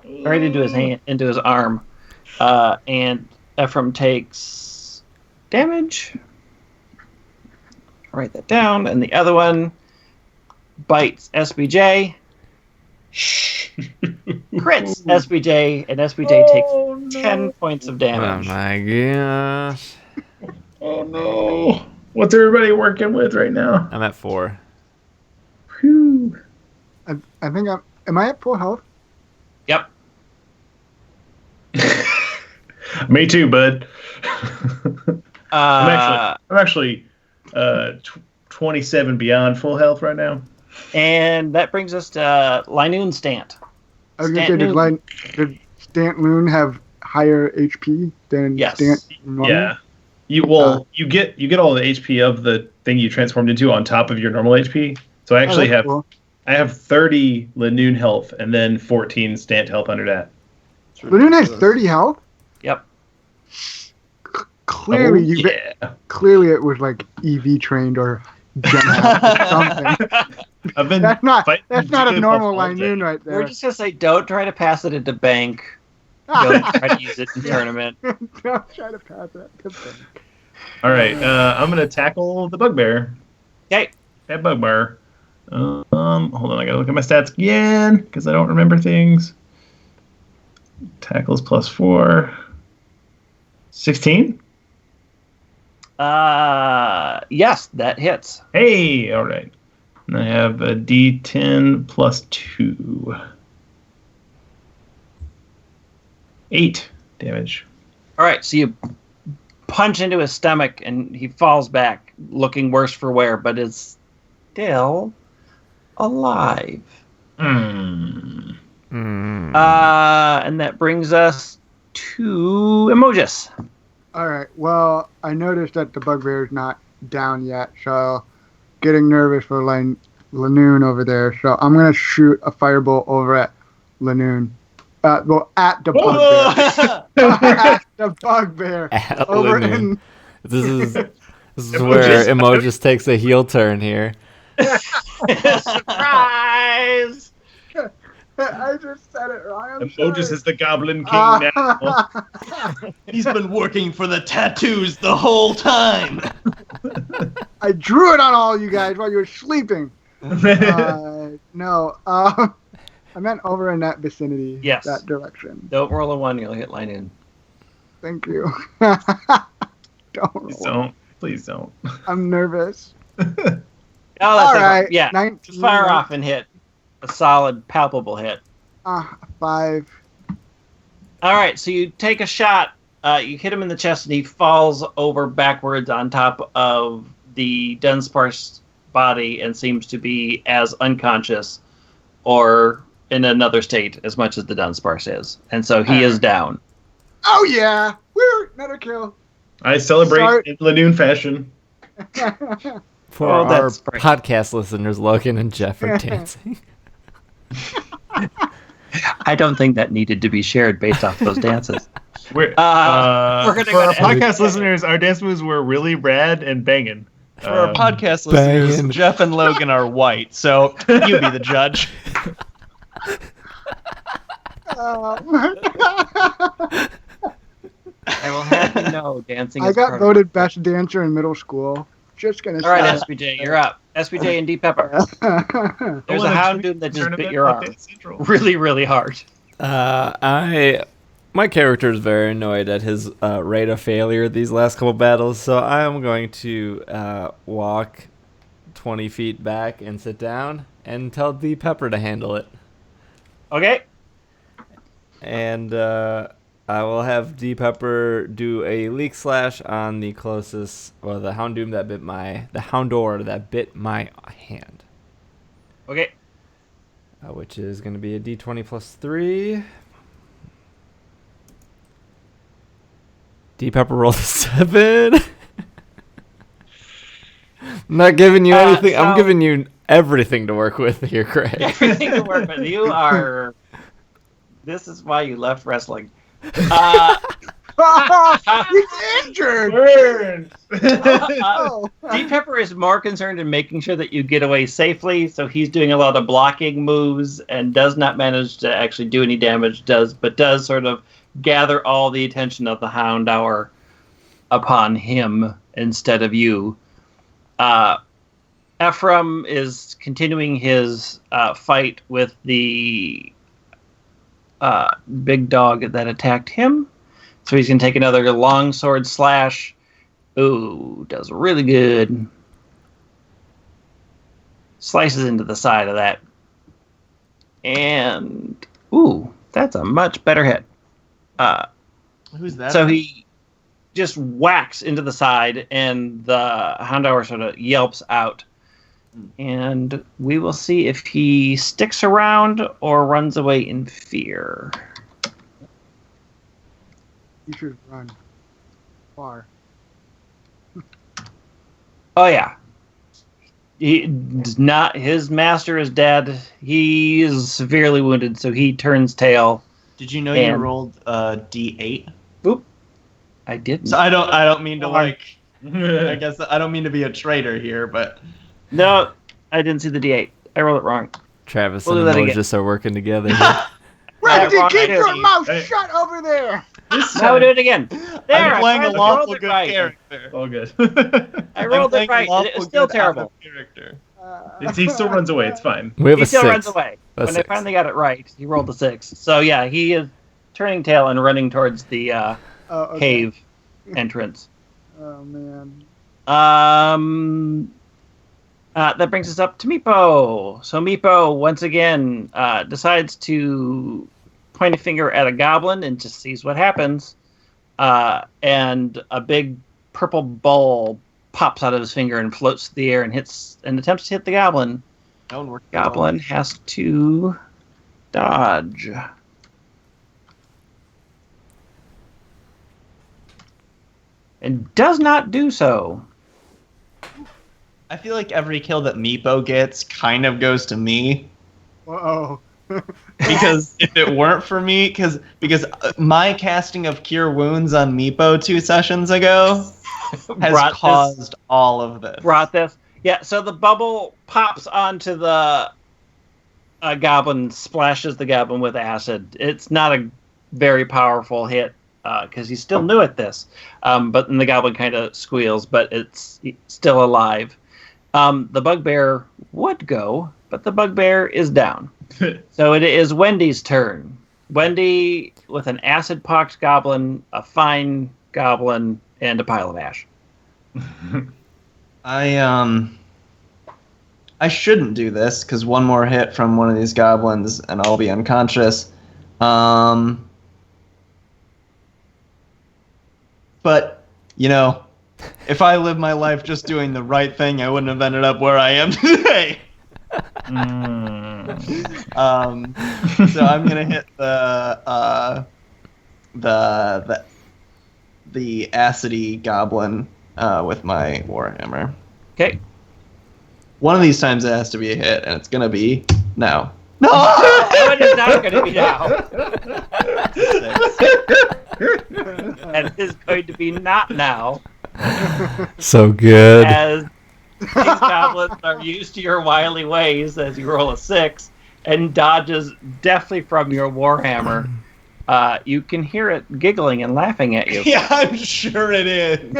S5: hand, into his arm. And Ephraim takes damage. Write that down. And the other one bites SBJ. Crits SBJ, and SBJ takes 10 points of
S1: Oh
S5: damage.
S1: my gosh.
S2: Oh no. What's everybody working with right now?
S1: I'm at 4.
S2: Whew.
S4: I think am I at full health?
S5: Yep.
S2: Me too, bud. I'm
S5: Uh,
S2: actually 27 beyond full health right now.
S5: and that brings us to Linoon Stant.
S4: I was gonna say, did Stant Loon have higher HP than
S5: Yes.
S4: Stant normal?
S2: Yeah. You get all the HP of the thing you transformed into on top of your normal HP. So I actually
S4: that's
S2: have
S4: cool.
S2: I have 30 Lanoon health and then 14 Stant health under that.
S4: Lanoon has 30 health.
S5: Yep.
S4: Clearly,
S2: yeah.
S4: clearly it was like EV trained or Gen health or something.
S2: I've been
S4: That's not
S2: fighting
S4: a
S2: good
S4: normal
S2: all day.
S4: Linoon right
S5: We're
S4: there.
S5: just going to say don't try to pass it into bank. Don't try to use it in tournament.
S4: Don't try to pass that to bank.
S2: All right, I'm gonna tackle the bugbear.
S5: Okay.
S2: That bugbear. Hold on, I gotta look at my stats again because I don't remember things. Tackles +4. 16.
S5: Yes, that hits.
S2: Hey, all right. And I have a D10 +2. 8 damage.
S5: All right, so you punch into his stomach and he falls back, looking worse for wear, but is still alive.
S2: Mm.
S5: And that brings us to Emojis.
S4: All right. Well, I noticed that the bugbear is not down yet, so getting nervous for Lanoon over there. So I'm gonna shoot a firebolt over at Lanoon. Well, at the bugbear. At the bugbear.
S1: At
S4: Over
S1: Lanoon.
S4: in.
S1: This is where Emojis takes a heel turn here.
S5: Surprise!
S4: I just said it wrong. I'm
S2: Emojis
S4: sorry.
S2: is the Goblin King now.
S3: He's been working for the tattoos the whole time.
S4: I drew it on all you guys while you were sleeping. No. I meant over in that vicinity.
S5: Yes.
S4: That direction.
S5: Don't roll a 1, you'll hit Linoon.
S4: Thank you. Don't roll.
S2: Please don't. Please don't.
S4: I'm nervous.
S5: Oh, that's
S4: All right.
S5: yeah.
S4: 19,
S5: Fire off and hit a solid, palpable hit.
S4: 5.
S5: All right, so you take a shot. You hit him in the chest, and he falls over backwards on top of the Dunsparce body and seems to be as unconscious or in another state as much as the Dunsparce is. And so he is down.
S4: Oh, yeah. Woo! Another kill.
S2: I celebrate in Ladoon fashion.
S1: For our podcast listeners, Logan and Jeff are dancing.
S5: I don't think that needed to be shared based off those dances.
S2: We're
S5: for our
S2: podcast listeners, our dance moves were really rad and banging.
S3: For our podcast listeners, Jeff and Logan are white, so you be the judge.
S5: I will have you know, dancing.
S4: I got voted best dancer in middle school. Just gonna say.
S5: All right, SPJ, you're up. SPJ and D Pepper. There's a Houndoom that just bit your arm really, really hard.
S1: My character is very annoyed at his rate of failure these last couple battles, so I am going to walk 20 feet back and sit down and tell D Pepper to handle it.
S5: Okay.
S1: And I will have D Pepper do a leak slash on the closest, or the Houndoom that bit the Houndor that bit my hand.
S5: Okay.
S1: Which is going to be a D20 plus 3. D Pepper rolled a 7. I'm not giving you anything. So, I'm giving you everything to work with here, Craig.
S5: Everything to work with. You are. This is why you left wrestling.
S4: He's injured.
S5: D Pepper is more concerned in making sure that you get away safely, so he's doing a lot of blocking moves and does not manage to actually do any damage. But does sort of gather all the attention of the Houndour upon him instead of you. Ephraim is continuing his fight with the big dog that attacked him. So he's going to take another long sword slash. Ooh, does really good. Slices into the side of that. And, ooh, that's a much better hit.
S3: Who's that?
S5: So he just whacks into the side, and the Houndour sort of yelps out. And we will see if he sticks around or runs away in fear.
S4: You should run far.
S5: Oh yeah. His master is dead. He is severely wounded, so he turns tail.
S3: Did you know you rolled D8?
S5: Oop. I didn't.
S3: So I don't mean to I guess I don't mean to be a traitor here, but
S5: no, I didn't see the D8. I rolled it wrong.
S1: Travis and Moses are working together.
S4: Randy, keep your mouth shut over there.
S5: Now we do it again. There,
S3: I'm playing a lawful good character.
S2: Oh, good.
S5: I rolled it right. It's still terrible.
S2: Character. He still runs away. It's fine.
S5: He still runs away. When I finally got it right, he rolled a 6. So yeah, he is turning tail and running towards the cave entrance.
S4: Oh man.
S5: That brings us up to Meepo. So Meepo once again decides to point a finger at a goblin and just sees what happens. And a big purple ball pops out of his finger and floats through the air and attempts to hit the goblin. Goblin has to dodge. And does not do so.
S3: I feel like every kill that Meepo gets kind of goes to me.
S4: Uh-oh.
S3: Because if it weren't for me, because my casting of Cure Wounds on Meepo 2 sessions ago has caused all of this.
S5: Brought this. Yeah, so the bubble pops onto the goblin, splashes the goblin with acid. It's not a very powerful hit because he's still new at this. But then the goblin kind of squeals, but it's still alive. The bugbear would go, but the bugbear is down. So it is Wendy's turn. Wendy with an acid-pocked goblin, a fine goblin, and a pile of ash.
S3: I shouldn't do this because one more hit from one of these goblins and I'll be unconscious. But if I lived my life just doing the right thing, I wouldn't have ended up where I am today. So I'm gonna hit the acidy goblin with my warhammer.
S5: Okay.
S3: One of these times it has to be a hit, and it's gonna be now. No,
S5: That one is not going to be now. That is going to be not now,
S1: So good.
S5: as these goblins are used to your wily ways as you roll a 6 and dodges deftly from your warhammer. You can hear it giggling and laughing at you.
S3: Yeah, I'm sure it is.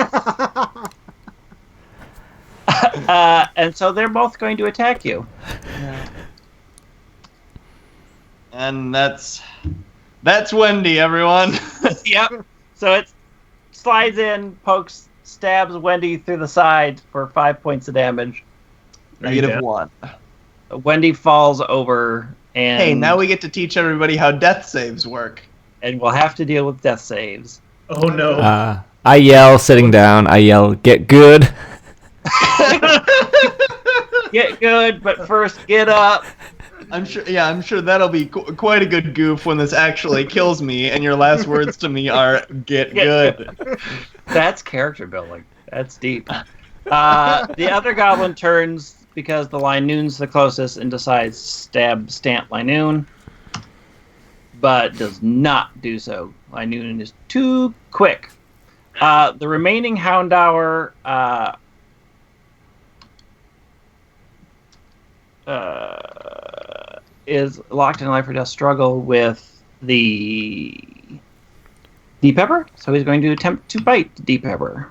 S5: And so they're both going to attack you.
S3: And that's Wendy, everyone.
S5: Yep. So it slides in, stabs Wendy through the side for 5 points of damage.
S3: -1.
S5: Wendy falls over, and
S3: Hey, now we get to teach everybody how death saves work.
S5: and we'll have to deal with death saves.
S2: Oh no.
S1: I yell, sitting down. I yell, "Get good!"
S5: Get good, but first get up.
S3: I'm sure that'll be quite a good goof when this actually kills me, and your last words to me are "get good."
S5: That's character building. That's deep. The other goblin turns because the Linoon's the closest and decides to stab Stant Linoon, but does not do so. Linoon is too quick. The remaining Houndour is locked in a life or death struggle with the Deep Pepper, so he's going to attempt to bite Deep Pepper.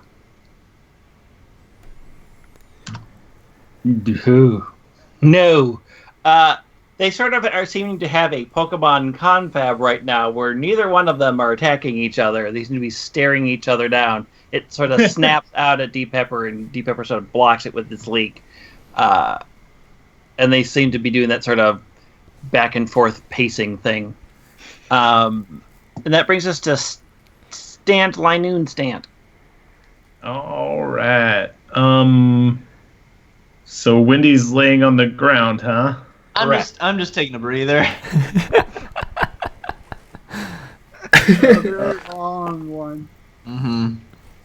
S5: No. They sort of are seeming to have a Pokemon confab right now where neither one of them are attacking each other. They seem to be staring each other down. It sort of snaps out at Deep Pepper, and Deep Pepper sort of blocks it with its leak. And they seem to be doing that sort of back and forth pacing thing. And that brings us to Stant Linoon Stant.
S2: All right. So Wendy's laying on the ground, huh?
S3: I'm just taking a breather.
S4: A very long one.
S3: Mm-hmm.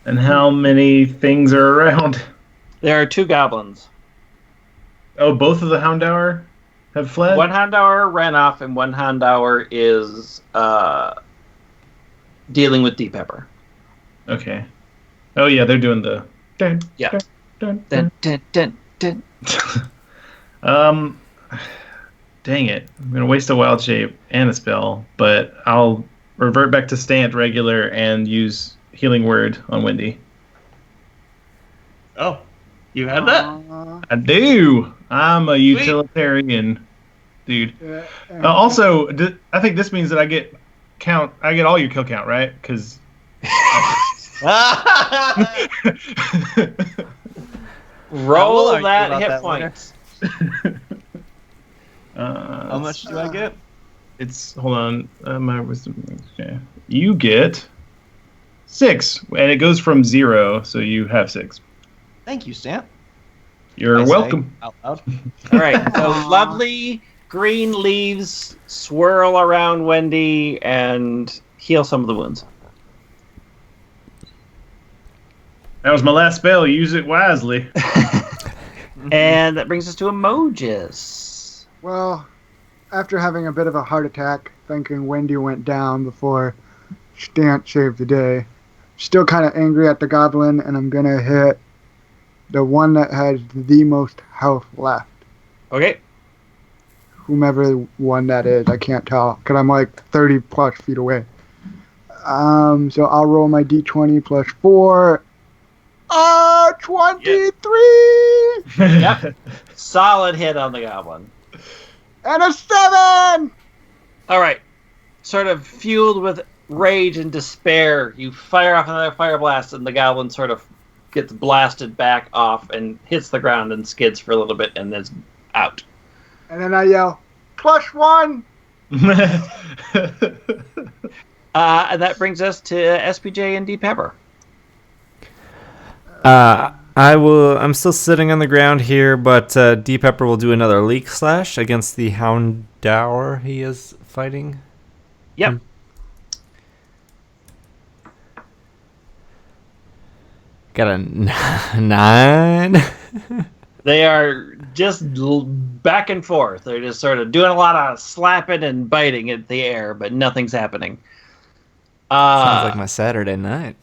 S2: And how many things are around?
S5: There are 2 goblins.
S2: Oh, both of the Houndour have fled?
S5: One Houndour ran off, and one Houndour is dealing with Deep Pepper.
S2: Okay. Oh, yeah, they're doing the... Dun,
S5: Yeah.
S2: dun, dun,
S5: Dun, dun, dun, dun.
S2: Dang it. I'm going to waste a wild shape and a spell, but I'll revert back to Stant regular and use Healing Word on Wendy.
S3: Oh, you have that?
S2: I do! I'm a utilitarian dude. Also, I think this means that I get all your kill count, right? Because...
S5: Roll
S3: argue
S5: that
S3: about
S5: hit
S3: that
S5: points.
S3: How much do I get?
S2: It's hold on. My wisdom. Okay. You get 6, and it goes from 0, so you have 6.
S3: Thank you, Stan.
S2: You're
S3: I say
S2: welcome.
S3: out loud.
S5: All right, so lovely green leaves swirl around Wendy and heal some of the wounds.
S2: That was my last spell. Use it wisely.
S5: And that brings us to Emojis.
S4: Well, after having a bit of a heart attack, thinking Wendy went down before Stant saved the day, still kind of angry at the goblin, and I'm going to hit the one that has the most health left.
S5: Okay.
S4: Whomever one that is, I can't tell, because I'm like 30 plus feet away. So I'll roll my d20 plus 4. 23!
S5: Yep. Solid hit on the goblin.
S4: And a 7!
S5: All right. Sort of fueled with rage and despair, you fire off another fire blast, and the goblin sort of gets blasted back off and hits the ground and skids for a little bit and is out.
S4: And then I yell, +1!
S5: And that brings us to SPJ and Deep Pepper.
S1: I'm still sitting on the ground here, but Deep Pepper will do another leak slash against the Houndour he is fighting.
S5: Yep.
S1: Got a 9.
S5: They are just back and forth. They're just sort of doing a lot of slapping and biting at the air, but nothing's happening.
S1: Sounds like my Saturday night.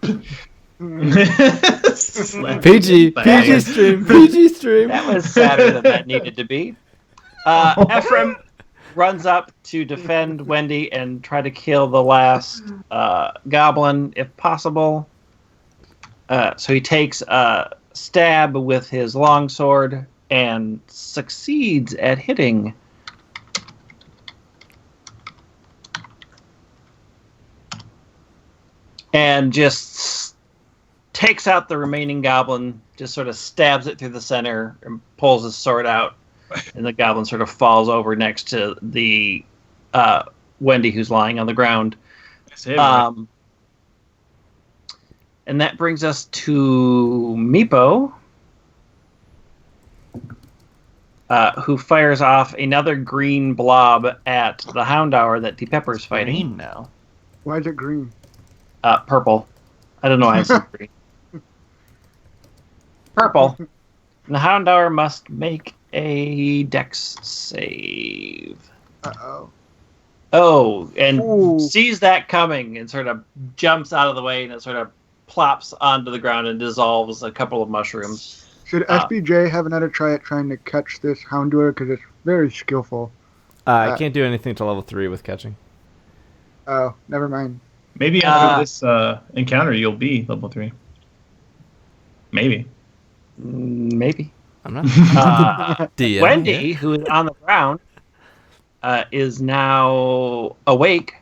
S1: PG stream.
S5: That was sadder than that needed to be. Ephraim runs up to defend Wendy and try to kill the last goblin if possible. So he takes a stab with his longsword and succeeds at hitting. And just takes out the remaining goblin, just sort of stabs it through the center and pulls his sword out. And the goblin sort of falls over next to the Wendy who's lying on the ground. And that brings us to Meepo, who fires off another green blob at the Houndour that Deep Pepper's fighting.
S3: Green now.
S4: Why is it green?
S5: Purple. I don't know why I said green. Purple. And the Houndour must make a dex save.
S4: Uh-oh.
S5: Oh, and
S4: Ooh.
S5: sees that coming and sort of jumps out of the way and it sort of plops onto the ground and dissolves a couple of mushrooms.
S4: Should SBJ have another try at trying to catch this Houndour? Because it's very skillful.
S1: I can't do anything to level 3 with catching.
S4: Oh, never mind.
S2: Maybe after this encounter, you'll be level 3. Maybe.
S5: Maybe.
S1: I'm not. DM,
S5: Wendy, who is on the ground, is now awake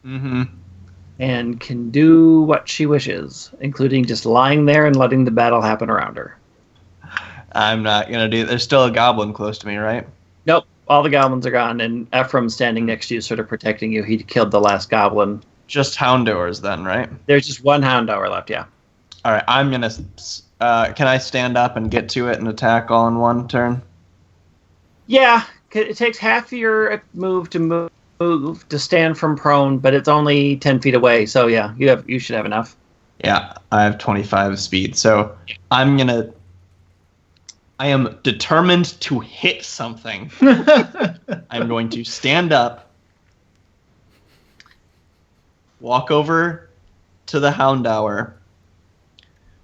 S5: and can do what she wishes, including just lying there and letting the battle happen around her.
S3: I'm not going to do... There's still a goblin close to me, right?
S5: Nope. All the goblins are gone, and Ephraim standing next to you, sort of protecting you. He killed the last goblin.
S3: Just Houndours then, right?
S5: There's just one Houndour left, yeah.
S3: All right, I'm going to... can I stand up and get to it and attack all in one turn?
S5: Yeah, it takes half your move to stand from prone, but it's only 10 feet away, so yeah, you should have enough.
S3: Yeah, I have 25 speed, so I am determined to hit something. I'm going to stand up, walk over to the Houndour,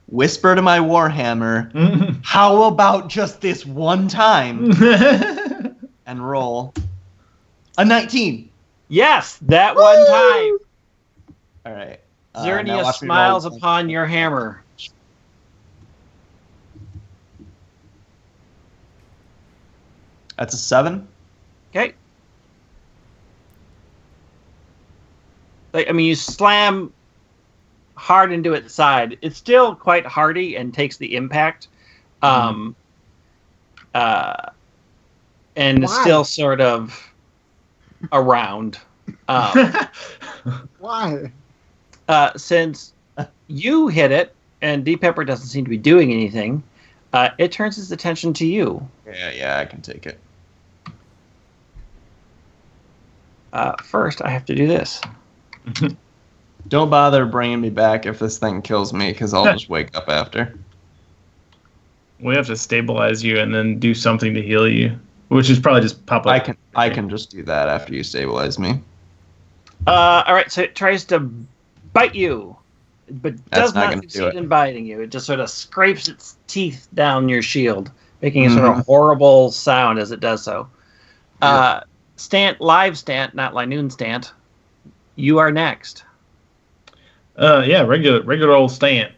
S3: whisper to my Warhammer, how about just this one time? And roll a 19.
S5: Yes, that one time.
S3: All right.
S5: Xernia smiles upon your hammer.
S3: That's a 7.
S5: Okay. You slam hard into its side. It's still quite hardy and takes the impact. And it's still sort of around.
S4: Why?
S5: Since you hit it and Deep Pepper doesn't seem to be doing anything, it turns its attention to you.
S3: Yeah, I can take it.
S5: First, I have to do this.
S3: Don't bother bringing me back if this thing kills me, because I'll just wake up after.
S2: We have to stabilize you and then do something to heal you, which is probably just pop up.
S3: I can just do that after you stabilize me.
S5: All right, so it tries to bite you, but does not succeed in biting you. It just sort of scrapes its teeth down your shield, making a sort of horrible sound as it does so. Live Stant, not Linoon Stant. You are next.
S2: Regular old Stant.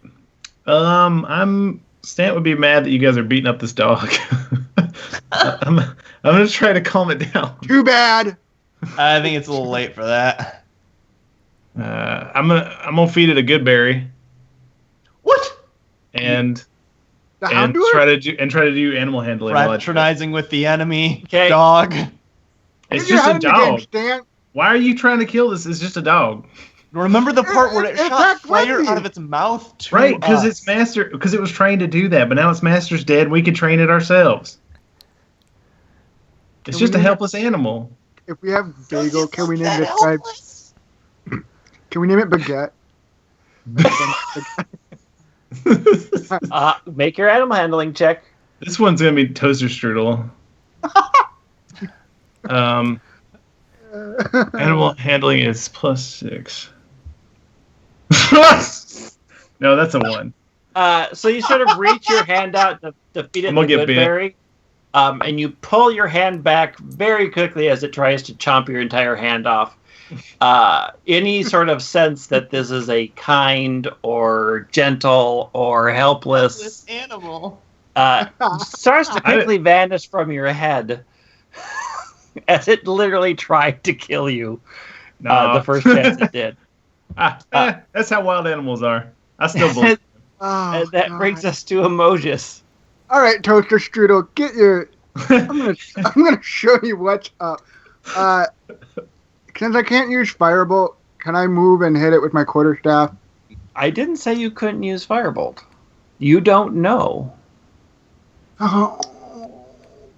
S2: Stant would be mad that you guys are beating up this dog. I'm gonna try to calm it down.
S4: Too bad.
S3: I think it's a little late for that.
S2: I'm gonna feed it a good berry, and
S4: The hound do it?
S2: try to do animal handling.
S3: Fraternizing with the enemy.
S5: Okay.
S3: Dog.
S2: It's
S4: Give your
S2: just a
S4: hand in the game,
S2: dog.
S4: Stan.
S2: Why are you trying to kill this? It's just a dog.
S3: Remember the part where it
S4: It
S3: shot
S4: attacked
S3: fire
S4: Wendy.
S3: out of its mouth to
S2: Right, because
S3: us.
S2: because it was trained to do that, but now its master's dead. We could train it ourselves. It's
S4: Can
S2: just
S4: we
S2: a
S4: name it-
S2: helpless animal.
S4: If we have Bagel, can we name
S3: That
S4: this guy?
S3: helpless?
S4: Can we name it Baguette?
S5: Make your animal handling check.
S2: This one's gonna be toaster strudel. Animal handling is +6. No, that's a 1.
S5: So you sort of reach your hand out to feed it
S2: I'm
S5: the
S2: gonna get
S5: good
S2: bit.
S5: berry, and you pull your hand back very quickly as it tries to chomp your entire hand off. Any sort of sense that this is a kind or gentle or helpless
S3: This animal.
S5: starts to quickly vanish from your head as it literally tried to kill you the first chance it did.
S2: That's how wild animals are. I still believe.
S4: Oh,
S5: And that
S4: God.
S5: brings us to Emojis.
S4: All right, Toaster Strudel, get your. I'm gonna show you what's up. Since I can't use Firebolt, can I move and hit it with my quarterstaff?
S5: I didn't say you couldn't use Firebolt. You don't know.
S4: Oh,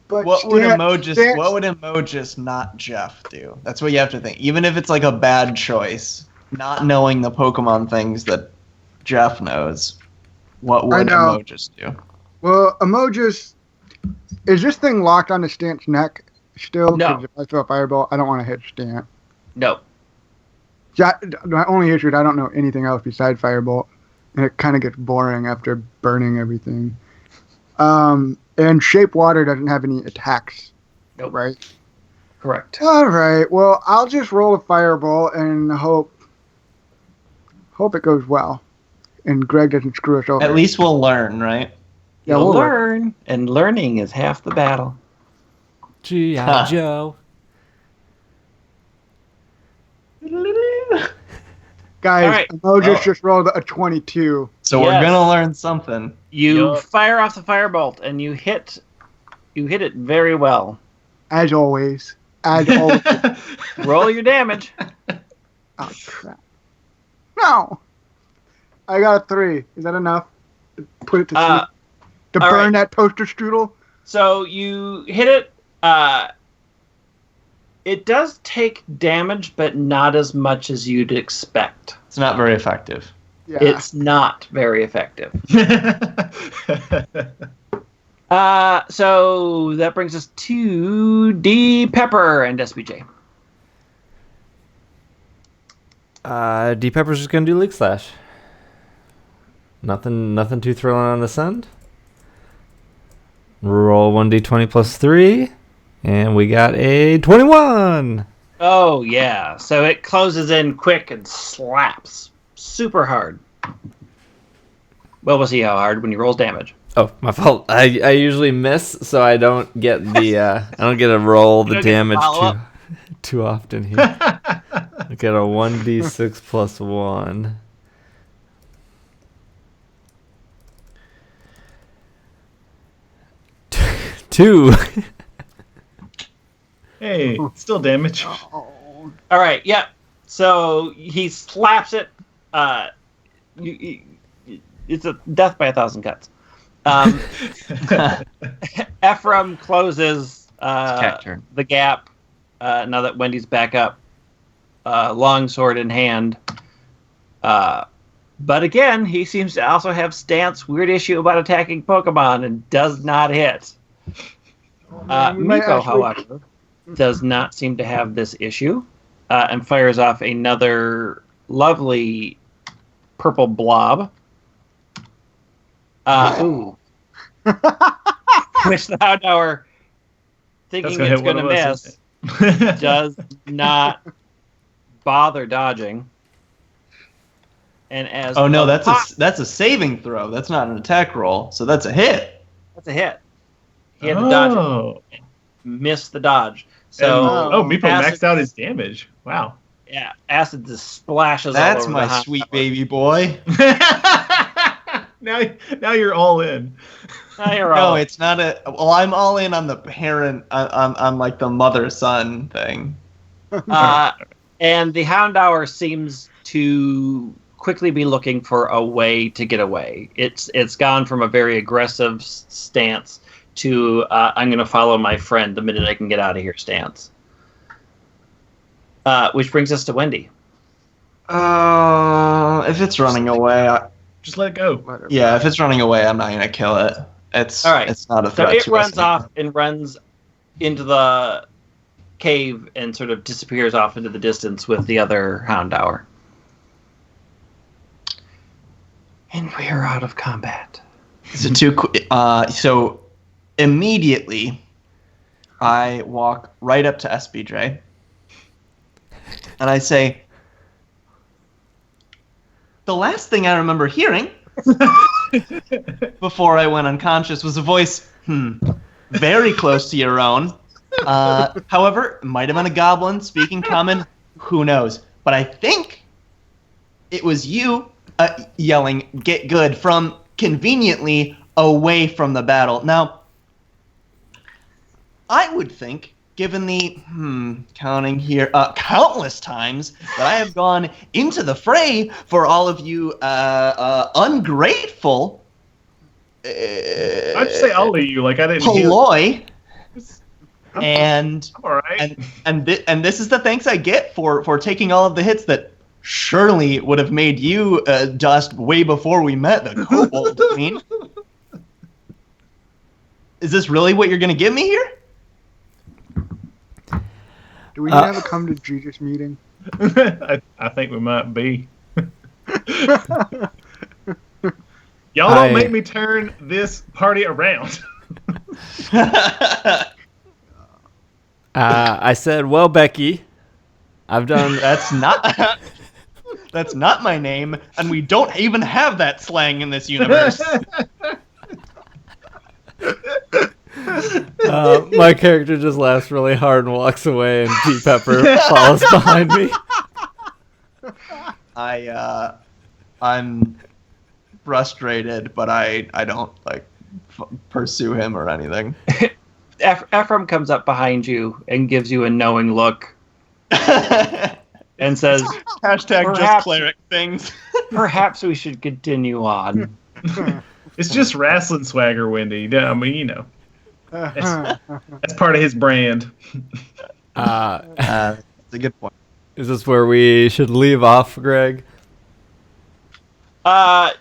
S4: but
S3: What would
S4: Stan-
S3: Emojis not Jeff do? That's what you have to think. Even if it's like a bad choice, not knowing the Pokemon things that Jeff knows, what would
S4: know.
S3: Emojis do?
S4: Well, Emojis, is this thing locked on the Stant's neck still?
S5: No.
S4: 'Cause if I throw a Firebolt, I don't want to hit Stant.
S5: No.
S4: Yeah, my only issue is I don't know anything else besides Firebolt, and it kind of gets boring after burning everything. And Shape Water doesn't have any attacks,
S5: Nope.
S4: right?
S5: Correct.
S4: All right. Well, I'll just roll a Firebolt and hope it goes well, and Greg doesn't screw us over.
S3: At least we'll learn, right?
S4: Yeah,
S5: You'll
S4: we'll
S5: learn, and learning is half the battle.
S1: G.I. Joe.
S4: Guys,
S5: All right.
S4: Emojis
S3: Oh.
S4: just rolled a 22.
S3: So we're
S5: Yes.
S3: gonna learn something.
S5: You
S2: Yup.
S5: fire off the Firebolt, and you hit it very well.
S4: As always. As always.
S5: Roll your damage.
S4: Oh, crap. No! I got a 3. Is that enough to put it to sleep? To
S5: all
S4: burn
S5: right.
S4: that toaster strudel?
S5: So you hit it. It does take damage, but not as much as you'd expect.
S3: It's not very effective.
S4: Yeah.
S5: It's not very effective. So that brings us to D Pepper and SBJ.
S1: D Pepper's just gonna do Leak Slash. Nothing too thrilling on this end. Roll 1d20 plus 3, and we got a 21.
S5: Oh yeah. So it closes in quick and slaps super hard. Well, we'll see how hard when he rolls damage.
S1: Oh, my fault. I usually miss, so I don't get the I don't get to roll the
S5: don't get to
S1: damage
S5: follow up.
S1: too often here. I get a 1d6 plus 1. Two.
S2: Hey, still damage.
S4: Oh.
S5: All right. Yeah. So he slaps it. It's a death by 1,000 cuts. Ephraim closes
S3: Cat turn.
S5: the gap now that Wendy's back up, longsword in hand. But again, he seems to also have Stant's weird issue about attacking Pokemon and does not hit.
S4: We might
S5: Miko,
S4: actually-
S5: however, does not seem to have this issue and fires off another lovely purple blob. Ooh. Which the Houndour, thinking
S2: That's
S5: it's
S2: gonna
S5: going to
S2: hit one of us,
S5: miss,
S2: isn't it?
S5: does not bother dodging. And as
S3: Oh no,
S5: a pop-
S3: that's a saving throw. That's not an attack roll. So that's a hit.
S5: that's a hit. He had to dodge it,
S2: Oh,
S5: missed the dodge. So
S2: Meepo
S5: acid-
S2: maxed out his damage. Wow.
S5: yeah, acid just splashes all
S3: That's
S5: over
S3: my
S5: the
S3: sweet
S5: Houndour.
S3: baby boy.
S2: now you're all in.
S3: No, it's not a. Well, I'm all in on the parent, on like the mother-son thing.
S5: And the Houndour seems to quickly be looking for a way to get away. It's gone from a very aggressive stance to I'm going to follow my friend the minute I can get out of here stance. Which brings us to Wendy.
S3: If it's running away,
S2: just let it go.
S3: Yeah, if it's running away, I'm not going to kill it. It's all right. It's not a threat.
S5: So it runs off and runs into the cave and sort of disappears off into the distance with the other Houndour. And we are out of combat.
S3: So immediately, I walk right up to SBJ, and I say, "The last thing I remember hearing before I went unconscious was a voice, very close to your own. However, it might have been a goblin speaking common. Who knows? But I think it was you yelling, 'Get good,' from conveniently away from the battle. Now, I would think, given the, counting here, countless times that I have gone into the fray for all of you ungrateful,
S2: I'd say I'll leave you, like I didn't
S3: Poloi, and
S2: all right.
S3: and this is the thanks I get for taking all of the hits that surely would have made you dust way before we met the kobold queen. Is this really what you're going to give me here?
S4: Do we have a come to Jesus meeting?
S2: I think we might be. Y'all don't make me turn this party around.
S1: I said, well, Becky, I've done...
S3: That's not my name, and we don't even have that slang in this universe.
S1: My character just laughs really hard and walks away, and Pea Pepper follows behind me.
S3: I'm frustrated, but I don't pursue him or anything.
S5: Ephraim comes up behind you and gives you a knowing look and says,
S3: hashtag just cleric things.
S5: Perhaps we should continue on.
S2: It's just wrestling swagger, Wendy. I mean, you know. That's part of his brand.
S3: That's a good point.
S1: Is this where we should leave off, Greg?
S5: Why?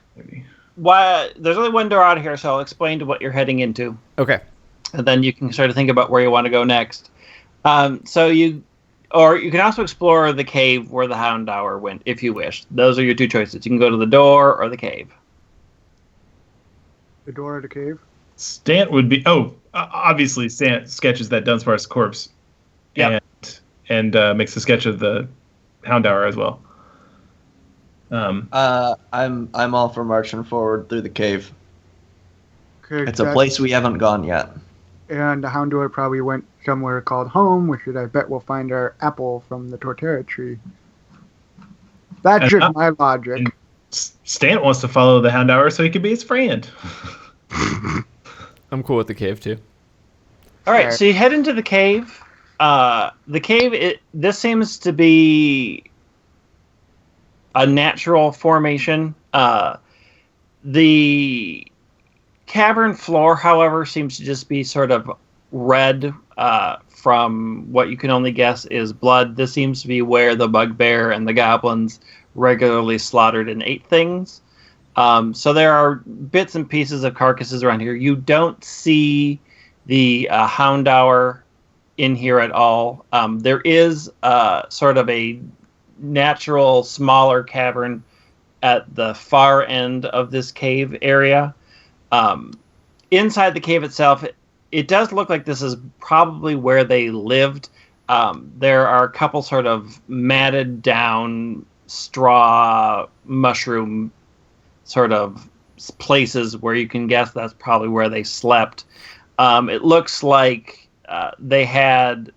S5: There's only one door out here, so I'll explain to what you're heading into.
S1: Okay.
S5: And then you can start to think about where you want to go next. So you can also explore the cave where the Houndour went, if you wish. Those are your two choices. You can go to the door or the cave.
S4: The door or the cave?
S2: Stant would be... obviously Stant sketches that Dunsparce's corpse.
S5: Yeah.
S2: And makes a sketch of the Houndour as well.
S3: I'm all for marching forward through the cave.
S4: Okay,
S3: it's a place we haven't gone yet.
S4: And the Houndour probably went somewhere called home, which I bet we'll find our apple from the Torterra tree. That's just my logic.
S2: Stant wants to follow the Houndour so he can be his friend.
S1: I'm cool with the cave, too.
S5: All right, so you head into the cave. The cave, this seems to be a natural formation. The cavern floor, however, seems to just be sort of red from what you can only guess is blood. This seems to be where the bugbear and the goblins regularly slaughtered and ate things. So there are bits and pieces of carcasses around here. You don't see the Houndour in here at all. There is sort of a natural smaller cavern at the far end of this cave area. Inside the cave itself, it does look like this is probably where they lived. There are a couple sort of matted down straw mushroom sort of places where you can guess that's probably where they slept. It looks like they had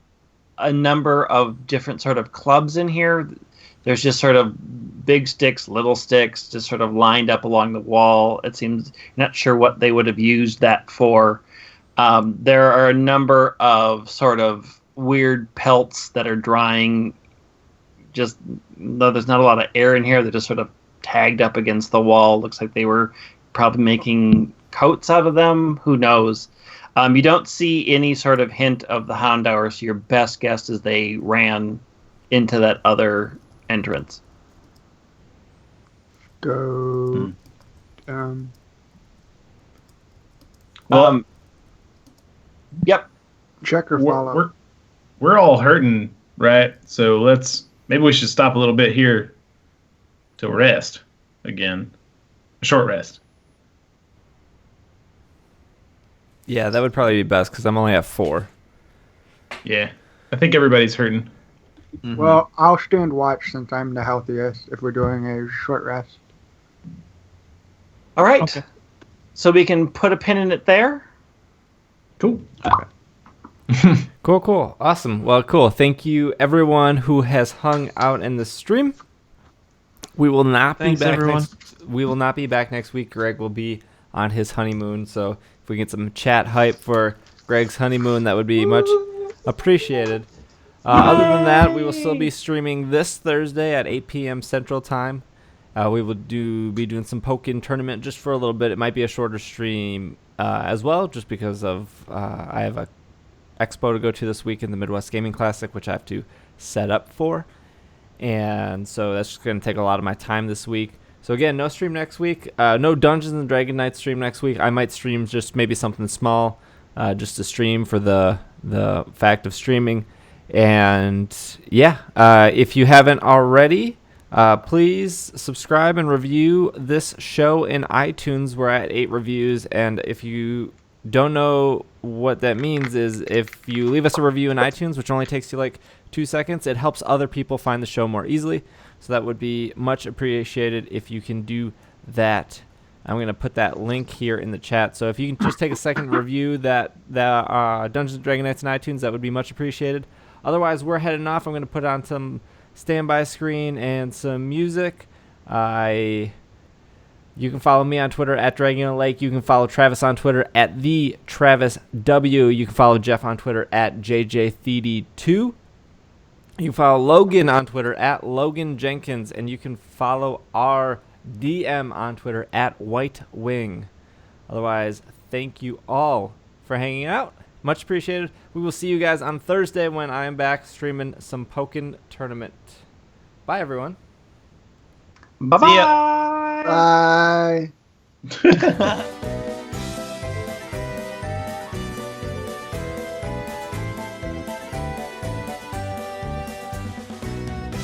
S5: a number of different sort of clubs in here. There's just sort of big sticks, little sticks, just sort of lined up along the wall. It seems not sure what they would have used that for. There are a number of sort of weird pelts that are drying. Just though there's not a lot of air in here, they're just sort of tagged up against the wall. Looks like they were probably making coats out of them. Who knows? You don't see any sort of hint of the Houndour, so your best guess is they ran into that other entrance.
S4: Go.
S2: Well,
S5: Yep.
S4: Check or follow.
S2: We're all hurting, right? So maybe we should stop a little bit here to rest again. A short rest.
S1: Yeah, that would probably be best because I'm only at 4.
S2: Yeah, I think everybody's hurting.
S3: Mhm.
S4: Well, I'll stand watch since I'm the healthiest if we're doing a short rest.
S5: All right.
S2: Okay.
S5: So we can put a pin in it there.
S2: Cool.
S1: Cool. Awesome. Well, cool. Thank you, everyone who has hung out in the stream. We will not
S3: Thanks,
S1: be back
S3: everyone.
S1: We will not be back next week. Greg will be on his honeymoon, so if we get some chat hype for Greg's honeymoon, that would be much appreciated. Other than that, we will still be streaming this Thursday at 8 p.m. Central Time. We will be doing some Pokken tournament just for a little bit. It might be a shorter stream as well, just because of I have a expo to go to this week in the Midwest Gaming Classic, which I have to set up for. And so that's just going to take a lot of my time this week. So again, no stream next week. No Dungeons and Dragonites stream next week. I might stream just maybe something small, just to stream for the fact of streaming. And yeah, if you haven't already, please subscribe and review this show in iTunes. We're at 8 reviews, and if you don't know what that means, is if you leave us a review in iTunes, which only takes you like 2 seconds, it helps other people find the show more easily. So that would be much appreciated if you can do that. I'm going to put that link here in the chat. So if you can just take a second to review that Dungeons and Dragonites in iTunes, that would be much appreciated. Otherwise, we're heading off. I'm going to put on some standby screen and some music. You can follow me on Twitter at DragonLake. You can follow Travis on Twitter at TheTravisW. You can follow Jeff on Twitter at JJThede2. You can follow Logan on Twitter at Logan Jenkins. And you can follow our DM on Twitter at White Wing. Otherwise, thank you all for hanging out. Much appreciated. We will see you guys on Thursday when I am back streaming some Pokken tournament. Bye, everyone.
S5: Bye-bye.
S4: Bye.